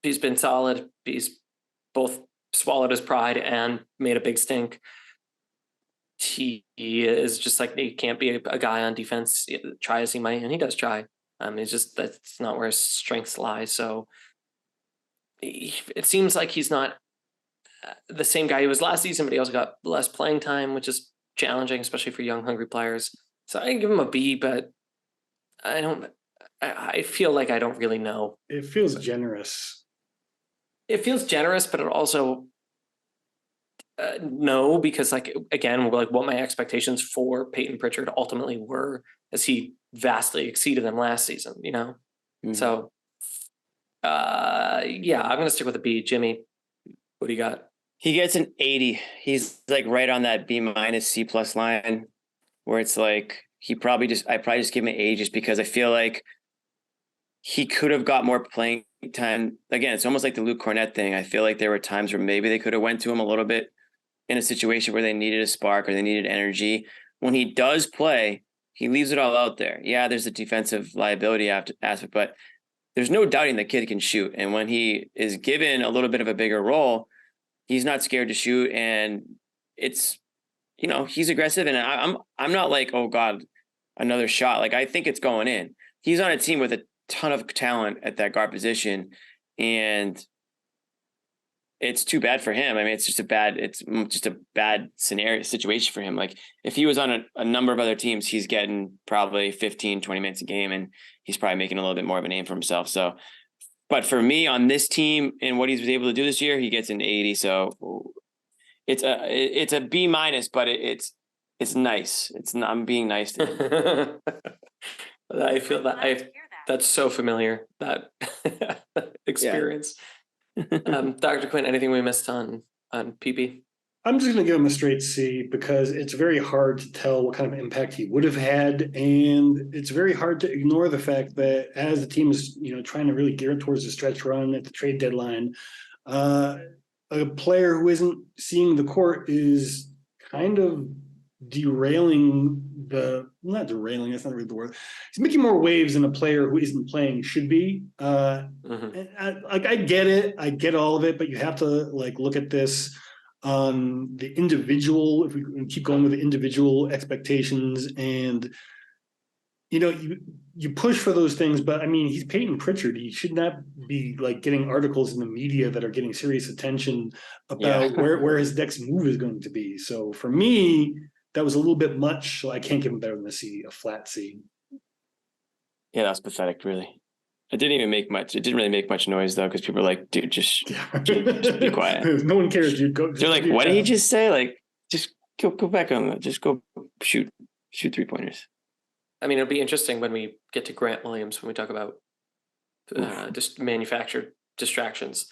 B: He's been solid. He's both swallowed his pride and made a big stink. He is just like, he can't be a guy on defense, try as he might, and he does try. It's just that's not where his strengths lie. So it seems like he's not the same guy he was last season, but he also got less playing time, which is challenging, especially for young, hungry players. So I give him a B, but I feel like I don't really know.
D: It feels generous.
B: It feels generous, but it also no, because like, again, like what my expectations for Peyton Pritchard ultimately were, as he vastly exceeded them last season, you know? Mm-hmm. So yeah, I'm going to stick with a B. Jimmy, what do you got?
C: He gets an 80. He's like right on that B- C+ line where it's like, I probably just give him an A just because I feel like he could have got more playing time. Again, it's almost like the Luke Cornett thing. I feel like there were times where maybe they could have went to him a little bit in a situation where they needed a spark or they needed energy. When he does play, he leaves it all out there. Yeah, there's a defensive liability aspect, but there's no doubting the kid can shoot. And when he is given a little bit of a bigger role, he's not scared to shoot. And it's, you know, he's aggressive. And I'm not like, oh God, another shot. Like, I think it's going in. He's on a team with a ton of talent at that guard position. And it's too bad for him. I mean, it's just a bad situation for him. Like if he was on a number of other teams, he's getting probably 15, 20 minutes a game and he's probably making a little bit more of a name for himself. So, but for me on this team and what he's able to do this year, he gets an 80. So it's a B-, but it's nice. I'm being nice to him.
B: I feel that that's so familiar, that experience. Dr. Quinn, anything we missed on PP?
D: I'm just going to give him a straight C because it's very hard to tell what kind of impact he would have had, and it's very hard to ignore the fact that as the team is, trying to really gear towards the stretch run at the trade deadline, a player who isn't seeing the court is kind of derailing not derailing, that's not really the word. He's making more waves than a player who isn't playing should be. I get it. I get all of it, but you have to look at this on the individual, if we keep going with the individual expectations, and you push for those things, but I mean, he's Peyton Pritchard. He should not be getting articles in the media that are getting serious attention about where his next move is going to be. So for me, that was a little bit much. So I can't give him better than a C, a flat C.
C: Yeah, that's pathetic, really. It didn't even make much. It didn't really make much noise though, because people were like, "Dude, just be quiet."
D: No one cares, dude.
C: They're like, "What did he just say?" Just go back on that. Just go shoot 3-pointers.
B: I mean, it'll be interesting when we get to Grant Williams when we talk about just manufactured distractions.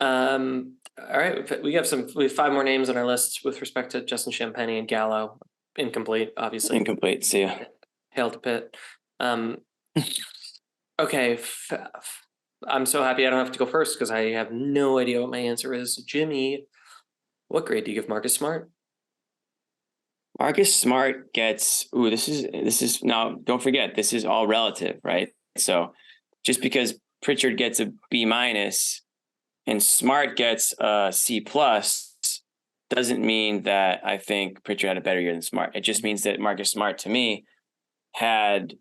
B: All right, we have 5 more names on our list with respect to Justin Champagnie and Gallo. Incomplete, obviously.
C: Incomplete. See ya.
B: Hail to Pitt. Okay, I'm so happy I don't have to go first because I have no idea what my answer is. Jimmy, what grade do you give Marcus Smart?
C: Marcus Smart gets. This is now. Don't forget, this is all relative, right? So, just because Pritchard gets a B- and Smart gets a C+ doesn't mean that I think Pritchard had a better year than Smart. It just means that Marcus Smart, to me, had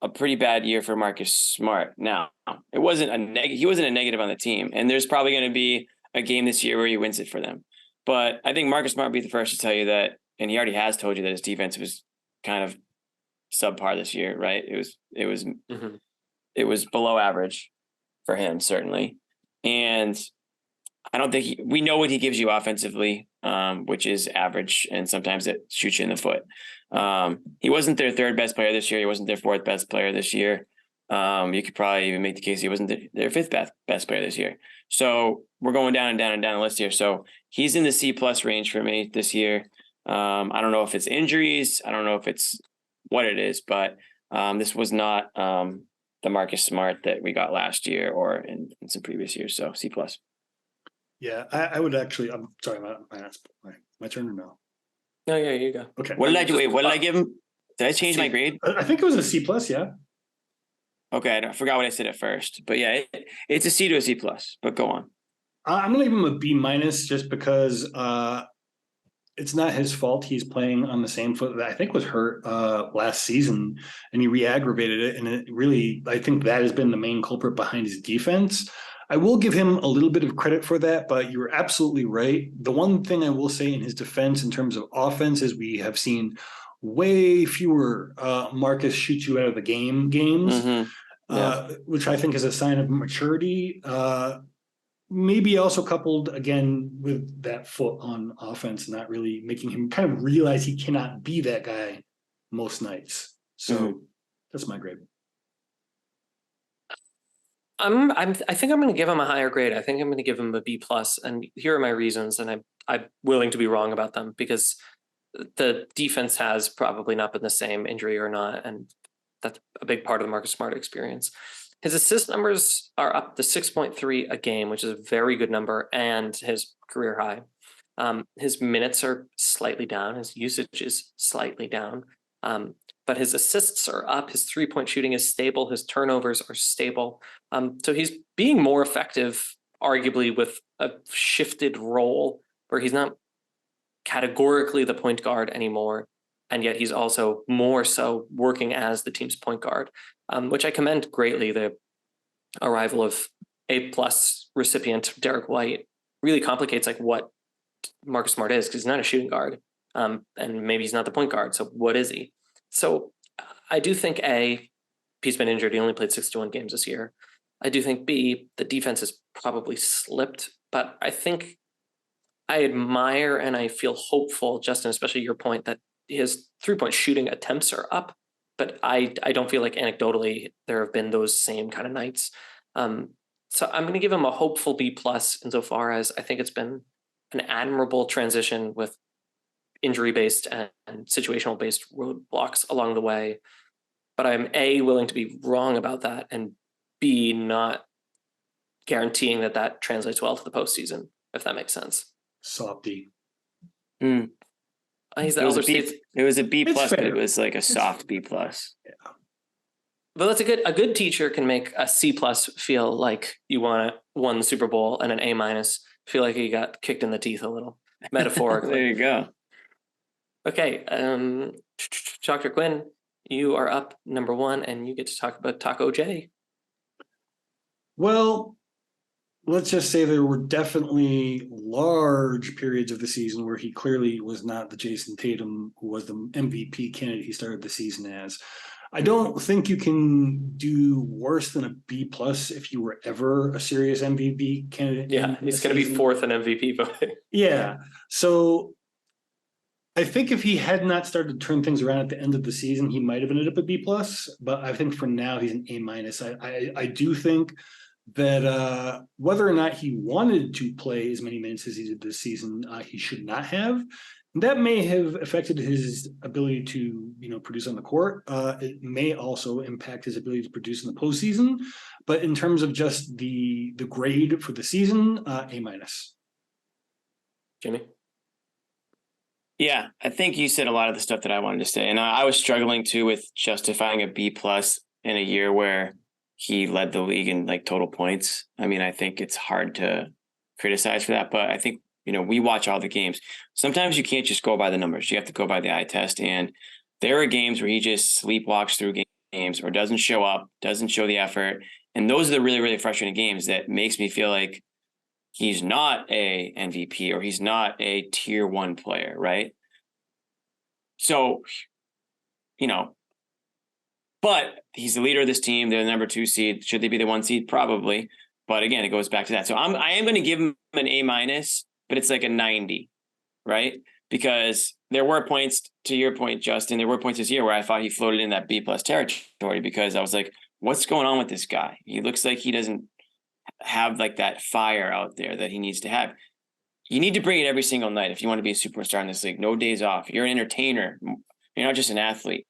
C: a pretty bad year for Marcus Smart. Now, it wasn't he wasn't a negative on the team, and there's probably going to be a game this year where he wins it for them. But I think Marcus Smart would be the first to tell you that, and he already has told you that his defense was kind of subpar this year, right? It was below average for him, certainly. And I don't think we know what he gives you offensively, which is average, and sometimes it shoots you in the foot. He wasn't their 3rd best player this year. He wasn't their 4th best player this year. You could probably even make the case he wasn't their 5th best player this year. So we're going down and down and down the list here. So he's in the C+ range for me this year. I don't know if it's injuries. I don't know if it's what it is, but this was not the Marcus Smart that we got last year or in some previous years. So C+.
D: Yeah, I would actually. I'm sorry, my turn or no?
B: No, yeah, you go.
D: Okay.
C: What did I do? Wait, what did I give him? Did I change my grade?
D: I think it was a C+. Yeah.
C: Okay, I forgot what I said at first, but yeah, it's a C to a C+. But go on.
D: I'm gonna give him a B- just because it's not his fault. He's playing on the same foot that I think was hurt last season, and he re-aggravated it. And it really, I think that has been the main culprit behind his defense. I will give him a little bit of credit for that, but you're absolutely right. The one thing I will say in his defense in terms of offense is we have seen way fewer Marcus shoot you out of the games, which I think is a sign of maturity. Maybe also coupled again with that foot on offense, not really making him kind of realize he cannot be that guy most nights. So that's my grade.
B: I think I'm going to give him a higher grade. I think I'm going to give him a B+, and here are my reasons, and I'm willing to be wrong about them because the defense has probably not been the same, injury or not, and that's a big part of the Marcus Smart experience. His assist numbers are up to 6.3 a game, which is a very good number, and his career high. His minutes are slightly down. His usage is slightly down. But his assists are up. His 3-point shooting is stable. His turnovers are stable. So he's being more effective, arguably, with a shifted role where he's not categorically the point guard anymore. And yet he's also more so working as the team's point guard, which I commend greatly. The arrival of A+ recipient Derek White really complicates what Marcus Smart is, because he's not a shooting guard. And maybe he's not the point guard. So what is he? So I do think A, he's been injured. He only played 61 games this year. I do think B, the defense has probably slipped, but I think I admire and I feel hopeful, Justin, especially your point that his 3-point shooting attempts are up, but I don't feel like anecdotally there have been those same kind of nights. So I'm going to give him a hopeful B plus insofar as I think it's been an admirable transition with injury-based and situational-based roadblocks along the way. But I'm A, willing to be wrong about that, and B, not guaranteeing that that translates well to the postseason, if that makes sense.
D: Softy.
C: Mm.
B: He's the elder statesman.
C: It was a B plus, but
D: fair.
C: it was like a soft B plus.
D: Yeah.
B: But that's a good teacher can make a C plus feel like you won the Super Bowl, and an A minus feel like you got kicked in the teeth a little, metaphorically.
C: There you go.
B: Okay, Dr. Quinn, you are up number 1, and you get to talk about Taco J.
D: Well, let's just say there were definitely large periods of the season where he clearly was not the Jason Tatum who was the MVP candidate he started the season as. I don't think you can do worse than a B plus if you were ever a serious MVP candidate.
B: Yeah, he's going to be 4th in MVP voting.
D: Yeah. So I think if he had not started to turn things around at the end of the season, he might have ended up a B plus, but I think for now he's an A minus. I do think that whether or not he wanted to play as many minutes as he did this season, he should not have. That may have affected his ability to, produce on the court. It may also impact his ability to produce in the postseason. But in terms of just the grade for the season, A minus.
B: Jimmy?
C: Yeah, I think you said a lot of the stuff that I wanted to say. And I was struggling too with justifying a B plus in a year where he led the league in like total points. I mean, I think it's hard to criticize for that, but I think, we watch all the games. Sometimes you can't just go by the numbers. You have to go by the eye test. And there are games where he just sleepwalks through games or doesn't show up, doesn't show the effort. And those are the really, really frustrating games that makes me feel like he's not a MVP or he's not a tier 1 player, right? So, but he's the leader of this team. They're the number 2 seed. Should they be the 1 seed? Probably. But again, it goes back to that. So I am going to give him an A minus, but it's like a 90, right? Because there were points, to your point, Justin, there were points this year where I thought he floated in that B plus territory because I was like, what's going on with this guy? He looks like he doesn't have like that fire out there that he needs to have. You need to bring it every single night if you want to be a superstar in this league. No days off. You're an entertainer. You're not just an athlete.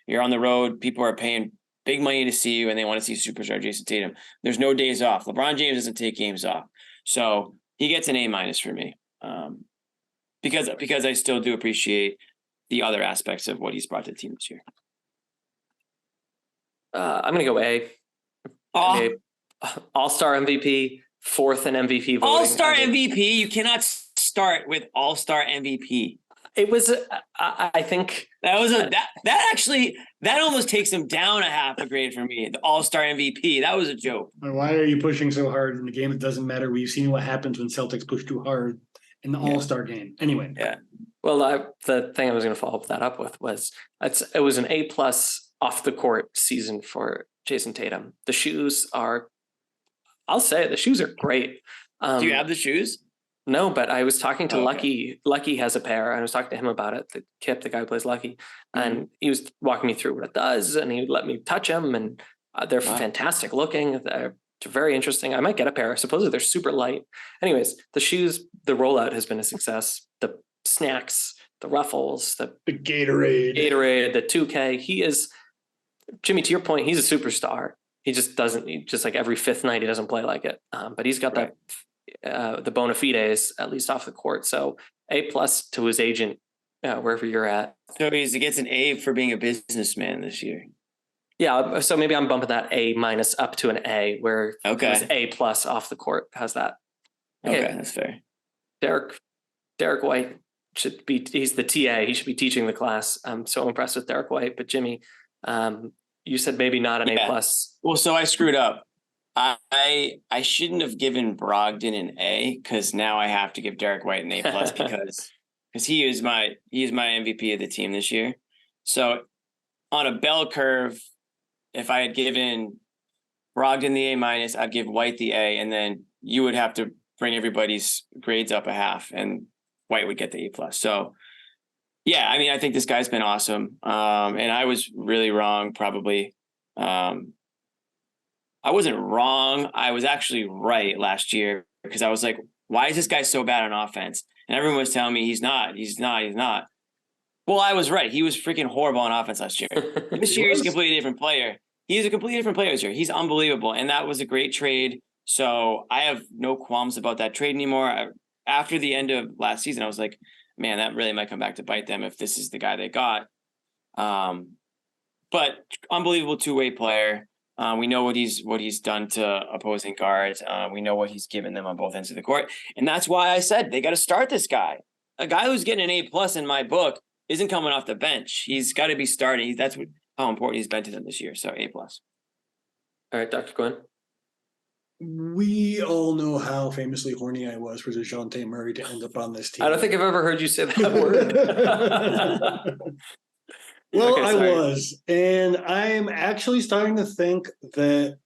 C: You're on the road. People are paying big money to see you, and they want to see superstar Jason Tatum. There's no days off. LeBron James doesn't take games off. So he gets an A minus for me because I still do appreciate the other aspects of what he's brought to the team this year.
B: I'm going to go A. All-star MVP, 4th in MVP voting.
C: All-star MVP? You cannot start with all-star MVP.
B: It was, I think
C: that was that almost takes him down a half a grade for me. The all-star MVP. That was a joke.
D: Why are you pushing so hard in the game? It doesn't matter. We've seen what happens when Celtics push too hard in the All-Star game. Anyway.
C: Yeah.
B: Well, the thing I was going to follow that up with was it was an A plus off the court season for Jason Tatum. The shoes are, I'll say it, the shoes are great.
C: Do you have the shoes?
B: No, but I was talking to Lucky. Lucky has a pair. I was talking to him about it. The guy who plays Lucky, and he was walking me through what it does, and he would let me touch them, and they're fantastic looking. They're very interesting. I might get a pair. Supposedly they're super light. Anyways, the shoes, the rollout has been a success. The snacks, the ruffles, the
D: Gatorade,
B: the 2K. He is, Jimmy, to your point, he's a superstar. He just doesn't, just like every 5th night, he doesn't play like it. But he's got that. The bona fides, at least off the court. So A plus to his agent, wherever you're at.
C: So he gets an A for being a businessman this year.
B: Yeah. So maybe I'm bumping that A minus up to an A where it was A plus off the court. How's that?
C: Okay, that's fair.
B: Derek White he's the TA. He should be teaching the class. I'm so impressed with Derek White, but Jimmy, you said maybe not an A plus.
C: Well, so I screwed up. I shouldn't have given Brogdon an A because now I have to give Derek White an A plus because he is my MVP of the team this year. So on a bell curve, if I had given Brogdon the A minus, I'd give White the A, and then you would have to bring everybody's grades up a half, and White would get the A plus. So yeah, I mean, I think this guy's been awesome, and I was really wrong probably. I wasn't wrong. I was actually right last year because I was like, why is this guy so bad on offense? And everyone was telling me he's not. Well, I was right. He was freaking horrible on offense last year. This year, he's a completely different player. He's a completely different player this year. He's unbelievable. And that was a great trade. So I have no qualms about that trade anymore. After the end of last season, I was like, man, that really might come back to bite them if this is the guy they got. But unbelievable two-way player. We know what he's done to opposing guards. We know what he's given them on both ends of the court. And that's why I said they got to start this guy. A guy who's getting an A+ in my book isn't coming off the bench. He's got to be starting. That's how important he's been to them this year. So A+.
B: All right, Dr. Quinn.
D: We all know how famously horny I was for DeJounte Murray to end up on this team.
B: I don't think I've ever heard you say that word.
D: Well,
B: Okay,
D: I
B: sorry.
D: was, and I am actually starting to think that,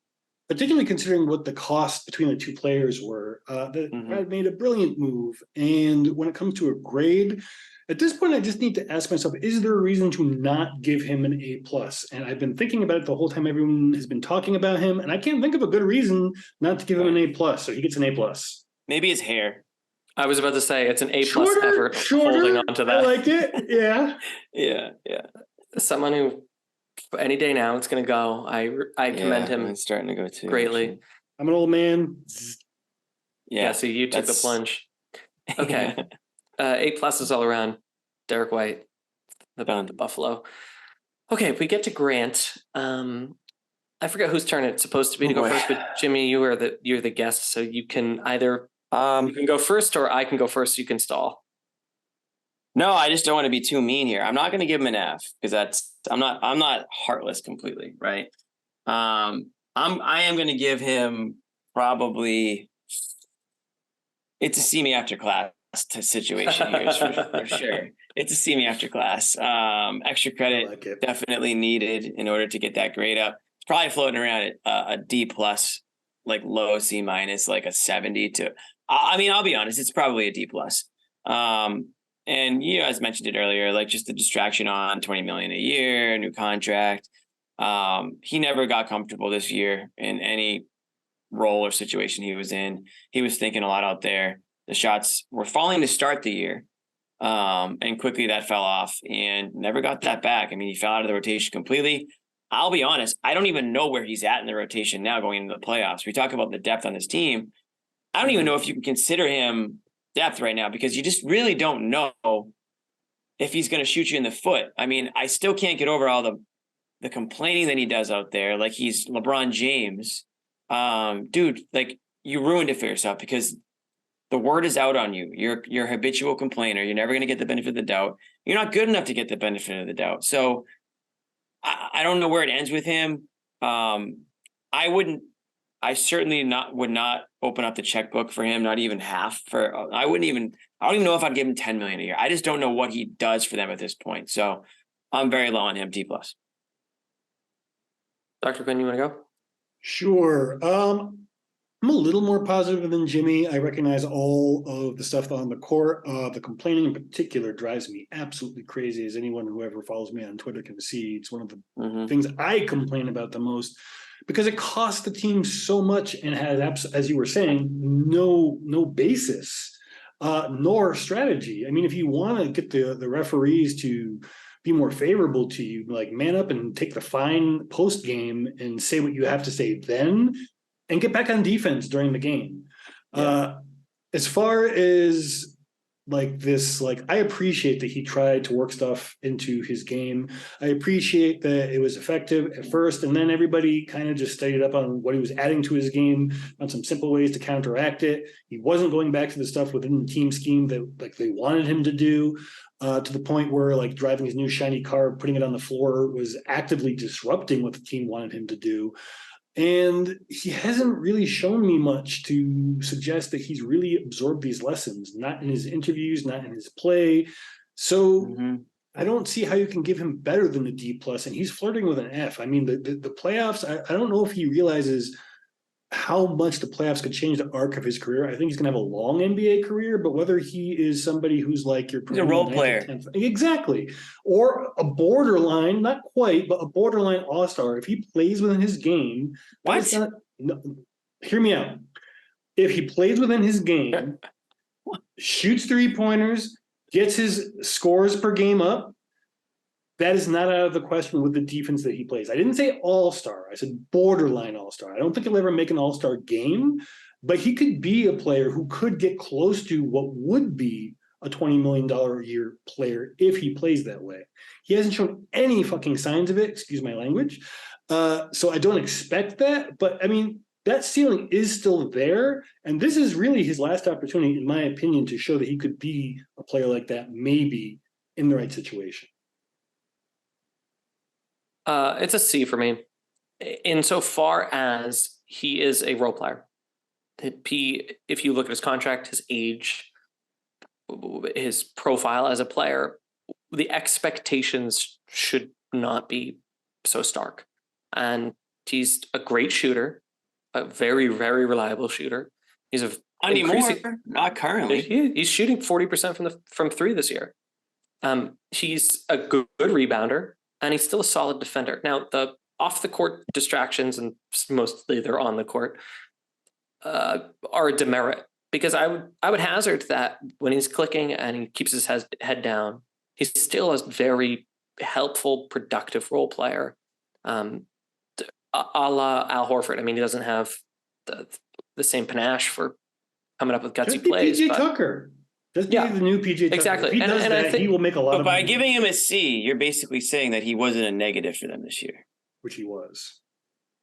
D: particularly considering what the cost between the two players were, that Brad made a brilliant move. And when it comes to a grade, at this point, I just need to ask myself, is there a reason to not give him an A+? And I've been thinking about it the whole time everyone has been talking about him, and I can't think of a good reason not to give him an A+. So he gets an A+.
C: Maybe his hair.
B: I was about to say it's an A+ effort holding on to that.
D: I like it. Yeah.
C: Yeah.
B: Someone who any day now it's going to go. I commend him.
C: It's starting to go too
B: greatly.
C: Actually.
D: I'm an old man.
B: Yeah. So you took the plunge. Okay. A+ is all around. Derek White, the Buffalo. Okay, if we get to Grant, I forget whose turn it's supposed to be to go first, but Jimmy, you're the guest, so you can either you can go first or I can go first. You can stall.
C: No, I just don't want to be too mean here. I'm not going to give him an F because I'm not heartless completely, right? I am going to give him probably, it's a see me after class situation here for sure. It's a see me after class. Extra credit definitely needed in order to get that grade up. It's probably floating around at a D+, like low C-, like a 70 to. I mean, I'll be honest, it's probably a D+. And you guys mentioned it earlier, like just the distraction on $20 million a year, new contract. He never got comfortable this year in any role or situation he was in. He was thinking a lot out there. The shots were falling to start the year. And quickly that fell off and never got that back. I mean, he fell out of the rotation completely. I'll be honest, I don't even know where he's at in the rotation now going into the playoffs. We talk about the depth on this team. I don't even know if you can consider him depth right now because you just really don't know if he's going to shoot you in the foot. I mean, I still can't get over all the complaining that he does out there. Like he's LeBron James. Dude, like you ruined it for yourself because the word is out on you. You're a habitual complainer. You're never going to get the benefit of the doubt. You're not good enough to get the benefit of the doubt. So I don't know where it ends with him. I certainly would not open up the checkbook for him, not even half for, I don't even know if I'd give him 10 million a year. I just don't know what he does for them at this point. So I'm very low on him, D+.
B: Dr. Quinn, you want to go?
D: Sure. I'm a little more positive than Jimmy. I recognize all of the stuff on the court. The complaining in particular drives me absolutely crazy, as anyone who ever follows me on Twitter can see. It's one of the things I complain about the most because it costs the team so much and has, as you were saying, no basis nor strategy. I mean, if you want to get the referees to be more favorable to you, like man up and take the fine post game and say what you have to say then, and get back on defense during the game. Yeah. As far as like this, like I appreciate that he tried to work stuff into his game. I appreciate that it was effective at first, and then everybody kind of just studied up on what he was adding to his game on some simple ways to counteract it. He wasn't going back to the stuff within the team scheme that like they wanted him to do, to the point where like driving his new shiny car, putting it on the floor was actively disrupting what the team wanted him to do. And he hasn't really shown me much to suggest that he's really absorbed these lessons, not in his interviews, not in his play. So I don't see how you can give him better than the D+, and he's flirting with an F. I mean, the playoffs, I don't know if he realizes how much the playoffs could change the arc of his career. I think he's going to have a long NBA career, but whether he is somebody who's like your
C: a role player,
D: exactly, or a borderline, not quite, but a borderline all-star, if he plays within his game,
C: what?
D: no, hear me out. If he plays within his game, shoots 3-pointers, gets his scores per game up, that is not out of the question with the defense that he plays. I didn't say all-star. I said borderline all-star. I don't think he'll ever make an all-star game, but he could be a player who could get close to what would be a $20 million a year player if he plays that way. He hasn't shown any fucking signs of it, excuse my language. So I don't expect that, but I mean, that ceiling is still there. And this is really his last opportunity, in my opinion, to show that he could be a player like that, maybe in the right situation.
B: It's a C for me, insofar as he is a role player. If you look at his contract, his age, his profile as a player, the expectations should not be so stark. And he's a great shooter, a very, very reliable shooter. He's
C: not currently.
B: He's shooting 40% from three this year. He's a good rebounder, and he's still a solid defender. Now, the off the court distractions, and mostly they're on the court, are a demerit, because I would hazard that when he's clicking and he keeps his head down, he's still a very helpful, productive role player, a la Al Horford. I mean, he doesn't have the same panache for coming up with gutsy plays.
D: PJ Tucker. Just be the new PJ Tucker.
B: Exactly.
D: If he does that, he will make a lot of money.
C: But by giving him a C, you're basically saying that he wasn't a negative for them this year.
D: Which he was.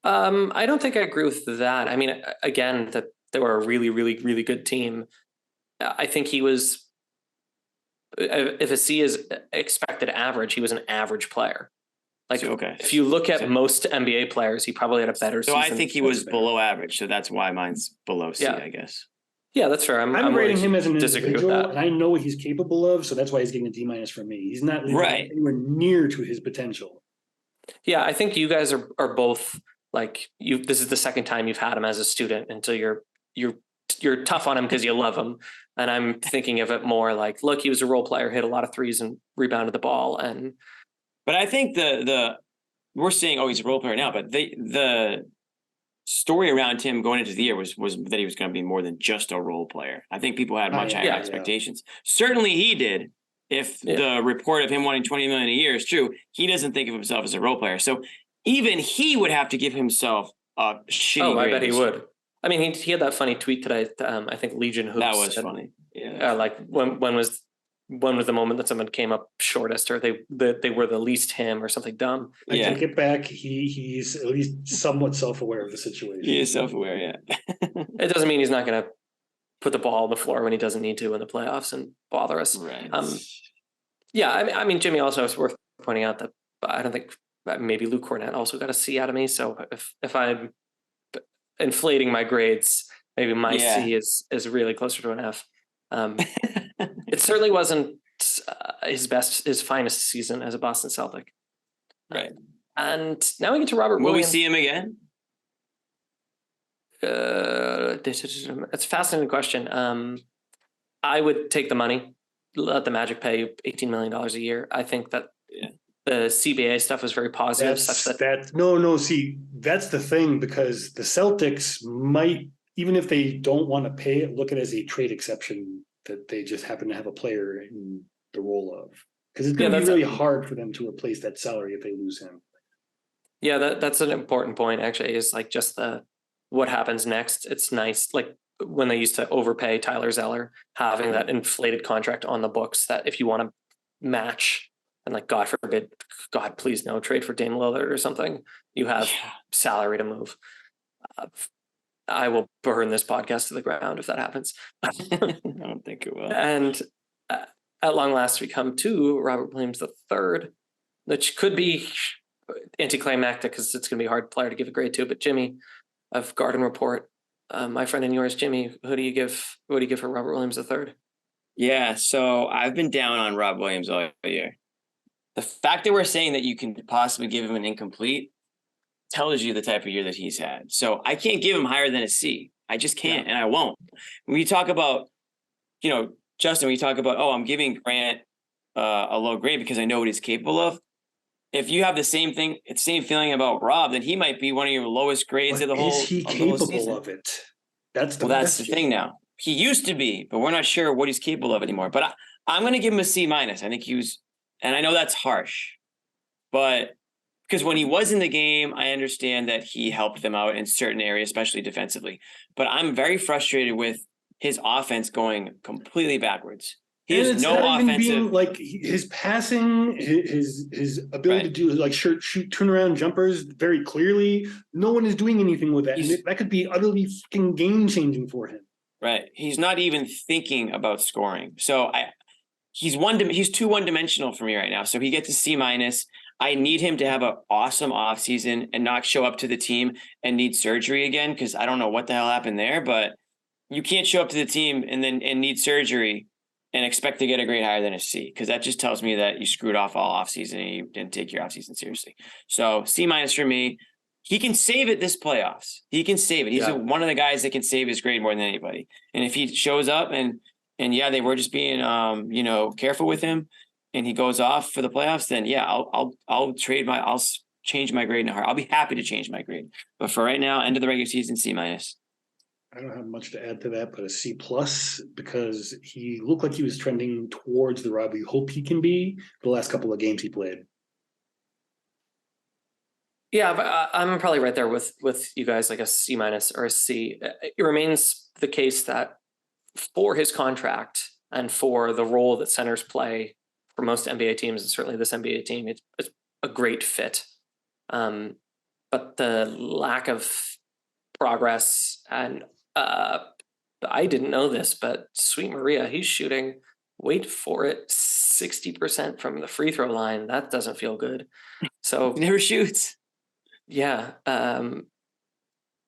B: I don't think I agree with that. I mean, again, that they were a really, really, really good team. I think he was, if a C is expected average, he was an average player. Like, if you look at most NBA players, he probably had a better season.
C: So I think he was below average. So that's why mine's below C, I guess.
B: Yeah, that's fair.
D: I'm rating him as an individual, and I know what he's capable of, so that's why he's getting a D- for me. He's not anywhere near to his potential.
B: Yeah, I think you guys are both like this is the second time you've had him as a student, and so you're tough on him because you love him. And I'm thinking of it more like, look, he was a role player, hit a lot of threes and rebounded the ball.
C: But I think we're saying, oh, he's a role player now, but the story around him going into the year was that he was going to be more than just a role player. I think people had much higher expectations. Certainly he did. If the report of him wanting $20 million a year is true, he doesn't think of himself as a role player. So even he would have to give himself a shitty grade.
B: I bet he would. I mean, he had that funny tweet today. I think Legion Hoops.
C: That was funny. Yeah.
B: Like when was the moment that someone came up shortest, or they were the least him, or something dumb?
D: I take it back. He's at least somewhat self-aware of the situation.
C: He is self-aware. Yeah.
B: It doesn't mean he's not going to put the ball on the floor when he doesn't need to in the playoffs and bother us.
C: Right.
B: I mean, Jimmy, also, it's worth pointing out that I don't think maybe Luke Cornett also got a C out of me. So if I'm inflating my grades, maybe my C is really closer to an F. It certainly wasn't his finest season as a Boston Celtic.
C: Right.
B: And now we get to Robert Williams.
C: Will we see him again?
B: It's a fascinating question. I would take the money, let the Magic pay $18 million a year. I think that the CBA stuff was very positive.
D: See, that's the thing, because the Celtics might, even if they don't want to pay it, look at it as a trade exception that they just happen to have a player in the role of. Because it's going to be really hard for them to replace that salary if they lose him.
B: Yeah, that's an important point, actually, is like just what happens next. It's nice, like when they used to overpay Tyler Zeller, having that inflated contract on the books that if you want to match, and like, God forbid, God, please no, trade for Dame Lillard or something, you have salary to move. I will burn this podcast to the ground if that happens.
C: I don't think it will.
B: And at long last, we come to Robert Williams III, which could be anticlimactic because it's going to be a hard player to give a grade to. But Jimmy of Garden Report, my friend and yours, Jimmy, what do you give for Robert Williams III?
C: Yeah, so I've been down on Rob Williams all year. The fact that we're saying that you can possibly give him an incomplete tells you the type of year that he's had. So I can't give him higher than a C. I just can't, and I won't. When you talk about, Justin, when you talk about, I'm giving Grant a low grade because I know what he's capable of. if you have the same feeling about Rob, then he might be one of your lowest grades of the whole.
D: Is he capable of it? That's
C: the thing now. He used to be, but we're not sure what he's capable of anymore. But I'm going to give him a C-. I think and I know that's harsh, but because when he was in the game, I understand that he helped them out in certain areas, especially defensively. But I'm very frustrated with his offense going completely backwards. He has no offensive.
D: Being like his passing, his ability to do like shoot turnaround jumpers very clearly. No one is doing anything with that, and that could be utterly fucking game changing for him.
C: Right, he's not even thinking about scoring. So he's too one dimensional for me right now. So he gets a C-. I need him to have an awesome offseason and not show up to the team and need surgery again, because I don't know what the hell happened there, but you can't show up to the team and need surgery and expect to get a grade higher than a C, because that just tells me that you screwed off all offseason and you didn't take your offseason seriously. So C- for me. He can save it this playoffs. He can save it. He's one of the guys that can save his grade more than anybody. And if he shows up and they were just being careful with him, and he goes off for the playoffs, then I'll change my grade in a heart. I'll be happy to change my grade. But for right now, end of the regular season, C-.
D: I don't have much to add to that, but a C+, because he looked like he was trending towards the Rob we hope he can be the last couple of games he played.
B: Yeah, but I'm probably right there with you guys, like a C- or a C. It remains the case that for his contract and for the role that centers play for most NBA teams, and certainly this NBA team, it's a great fit. But the lack of progress, and I didn't know this, but Sweet Maria, he's shooting, wait for it, 60% from the free throw line. That doesn't feel good. So
C: he never shoots.
B: Yeah.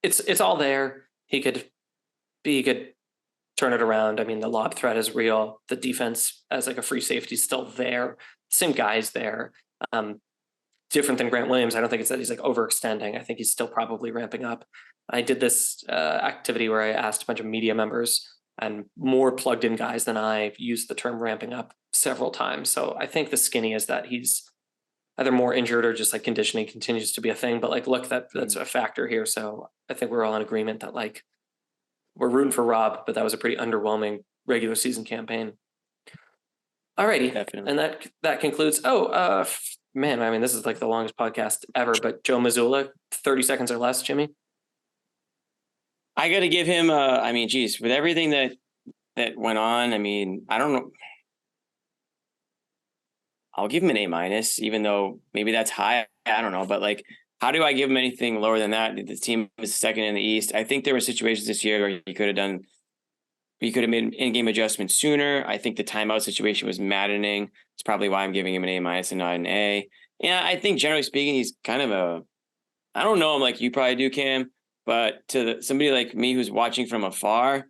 B: It's all there. He could turn it around. I mean, the lob threat is real. The defense as like a free safety is still there. Same guys there. Different than Grant Williams. I don't think it's that he's like overextending. I think he's still probably ramping up. I did this activity where I asked a bunch of media members, and more plugged in guys than I used the term ramping up several times. So I think the skinny is that he's either more injured or just like conditioning continues to be a thing. But like, look, that's a factor here. So I think we're all in agreement that like we're rooting for Rob, but that was a pretty underwhelming regular season campaign. Alrighty. Definitely. And that concludes. Man, I mean, this is like the longest podcast ever, but Joe Mazzulla, 30 seconds or less, Jimmy.
C: I got to give him with everything that went on, I mean, I don't know. I'll give him an A-, even though maybe that's high. I don't know, but like, how do I give him anything lower than that? The team was second in the East. I think there were situations this year where he could have made in-game adjustments sooner. I think the timeout situation was maddening. It's probably why I'm giving him an A- and not an A. Yeah, I think generally speaking, he's kind of I don't know him like you probably do, Cam, but to somebody like me who's watching from afar,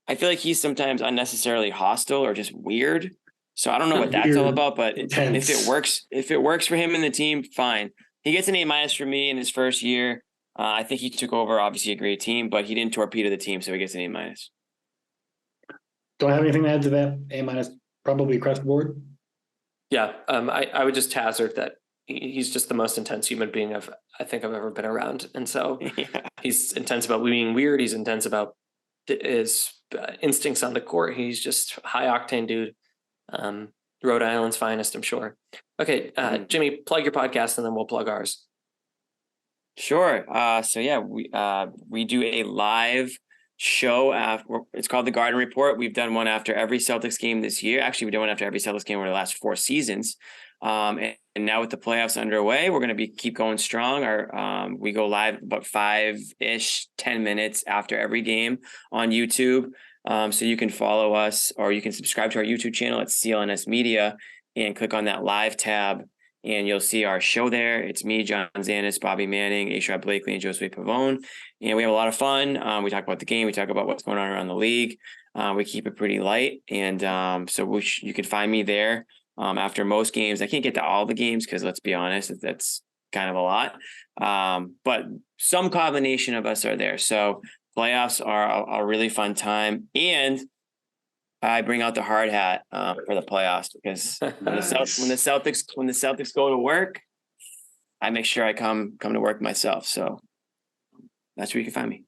C: I feel like he's sometimes unnecessarily hostile or just weird. So I don't know what that's all about, but if it works for him and the team, fine. He gets an A- for me in his first year. I think he took over, obviously a great team, but he didn't torpedo the team, so he gets an A-.
D: Don't have anything to add to that. A- probably across the board.
B: Yeah, I would just hazard that he's just the most intense human being I think I've ever been around, and so he's intense about being weird. He's intense about his instincts on the court. He's just high octane dude. Rhode Island's finest, I'm sure. Okay, Jimmy, plug your podcast and then we'll plug ours.
C: Sure. So yeah, we do a live show it's called the Garden Report. We've done one after every Celtics game this year. Actually, we've done one after every Celtics game over the last 4 seasons. And now with the playoffs underway, we're going to keep going strong. We go live about 5-ish, 10 minutes after every game on YouTube. So you can follow us, or you can subscribe to our YouTube channel at CLNS Media and click on that live tab, and you'll see our show there. It's me, John Zanis, Bobby Manning, Ashraf Blakely, and Josue Pavone. And we have a lot of fun. We talk about the game. We talk about what's going on around the league. We keep it pretty light. And so you can find me there after most games. I can't get to all the games because, let's be honest, that's kind of a lot. But some combination of us are there. So playoffs are a really fun time. And I bring out the hard hat for the playoffs, because when the Celtics go to work, I make sure I come to work myself. So that's where you can find me.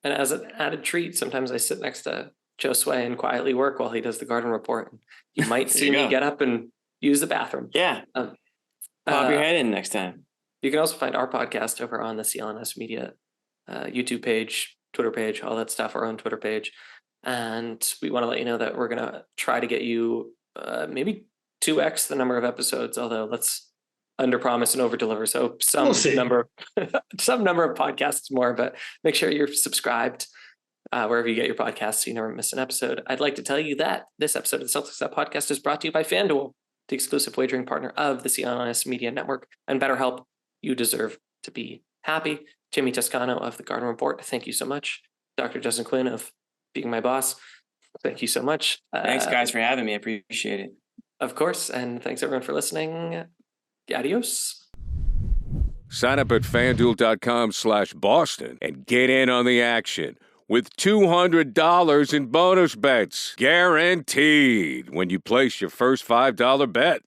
B: And as an added treat, sometimes I sit next to Joe Sway and quietly work while he does the Garden Report. You might see me get up and use the bathroom.
C: Yeah. Pop your head in next time.
B: You can also find our podcast over on the CLNS Media YouTube page, Twitter page, all that stuff, our own Twitter page. And we want to let you know that we're going to try to get you maybe 2x the number of episodes, although let's under promise and over deliver. So some number of podcasts more, but make sure you're subscribed wherever you get your podcasts so you never miss an episode. I'd like to tell you that this episode of the Celtics Lab podcast is brought to you by FanDuel, the exclusive wagering partner of the CLNS Media Network, and BetterHelp. You deserve to be happy. Jimmy Toscano of the Garden Report, thank you so much. Dr. Justin Quinn of being my boss, thank you so much.
C: Thanks, guys, for having me. I appreciate it.
B: Of course, and thanks everyone for listening. Adios.
A: Sign up at FanDuel.com/Boston and get in on the action with $200 in bonus bets, guaranteed when you place your first $5 bet.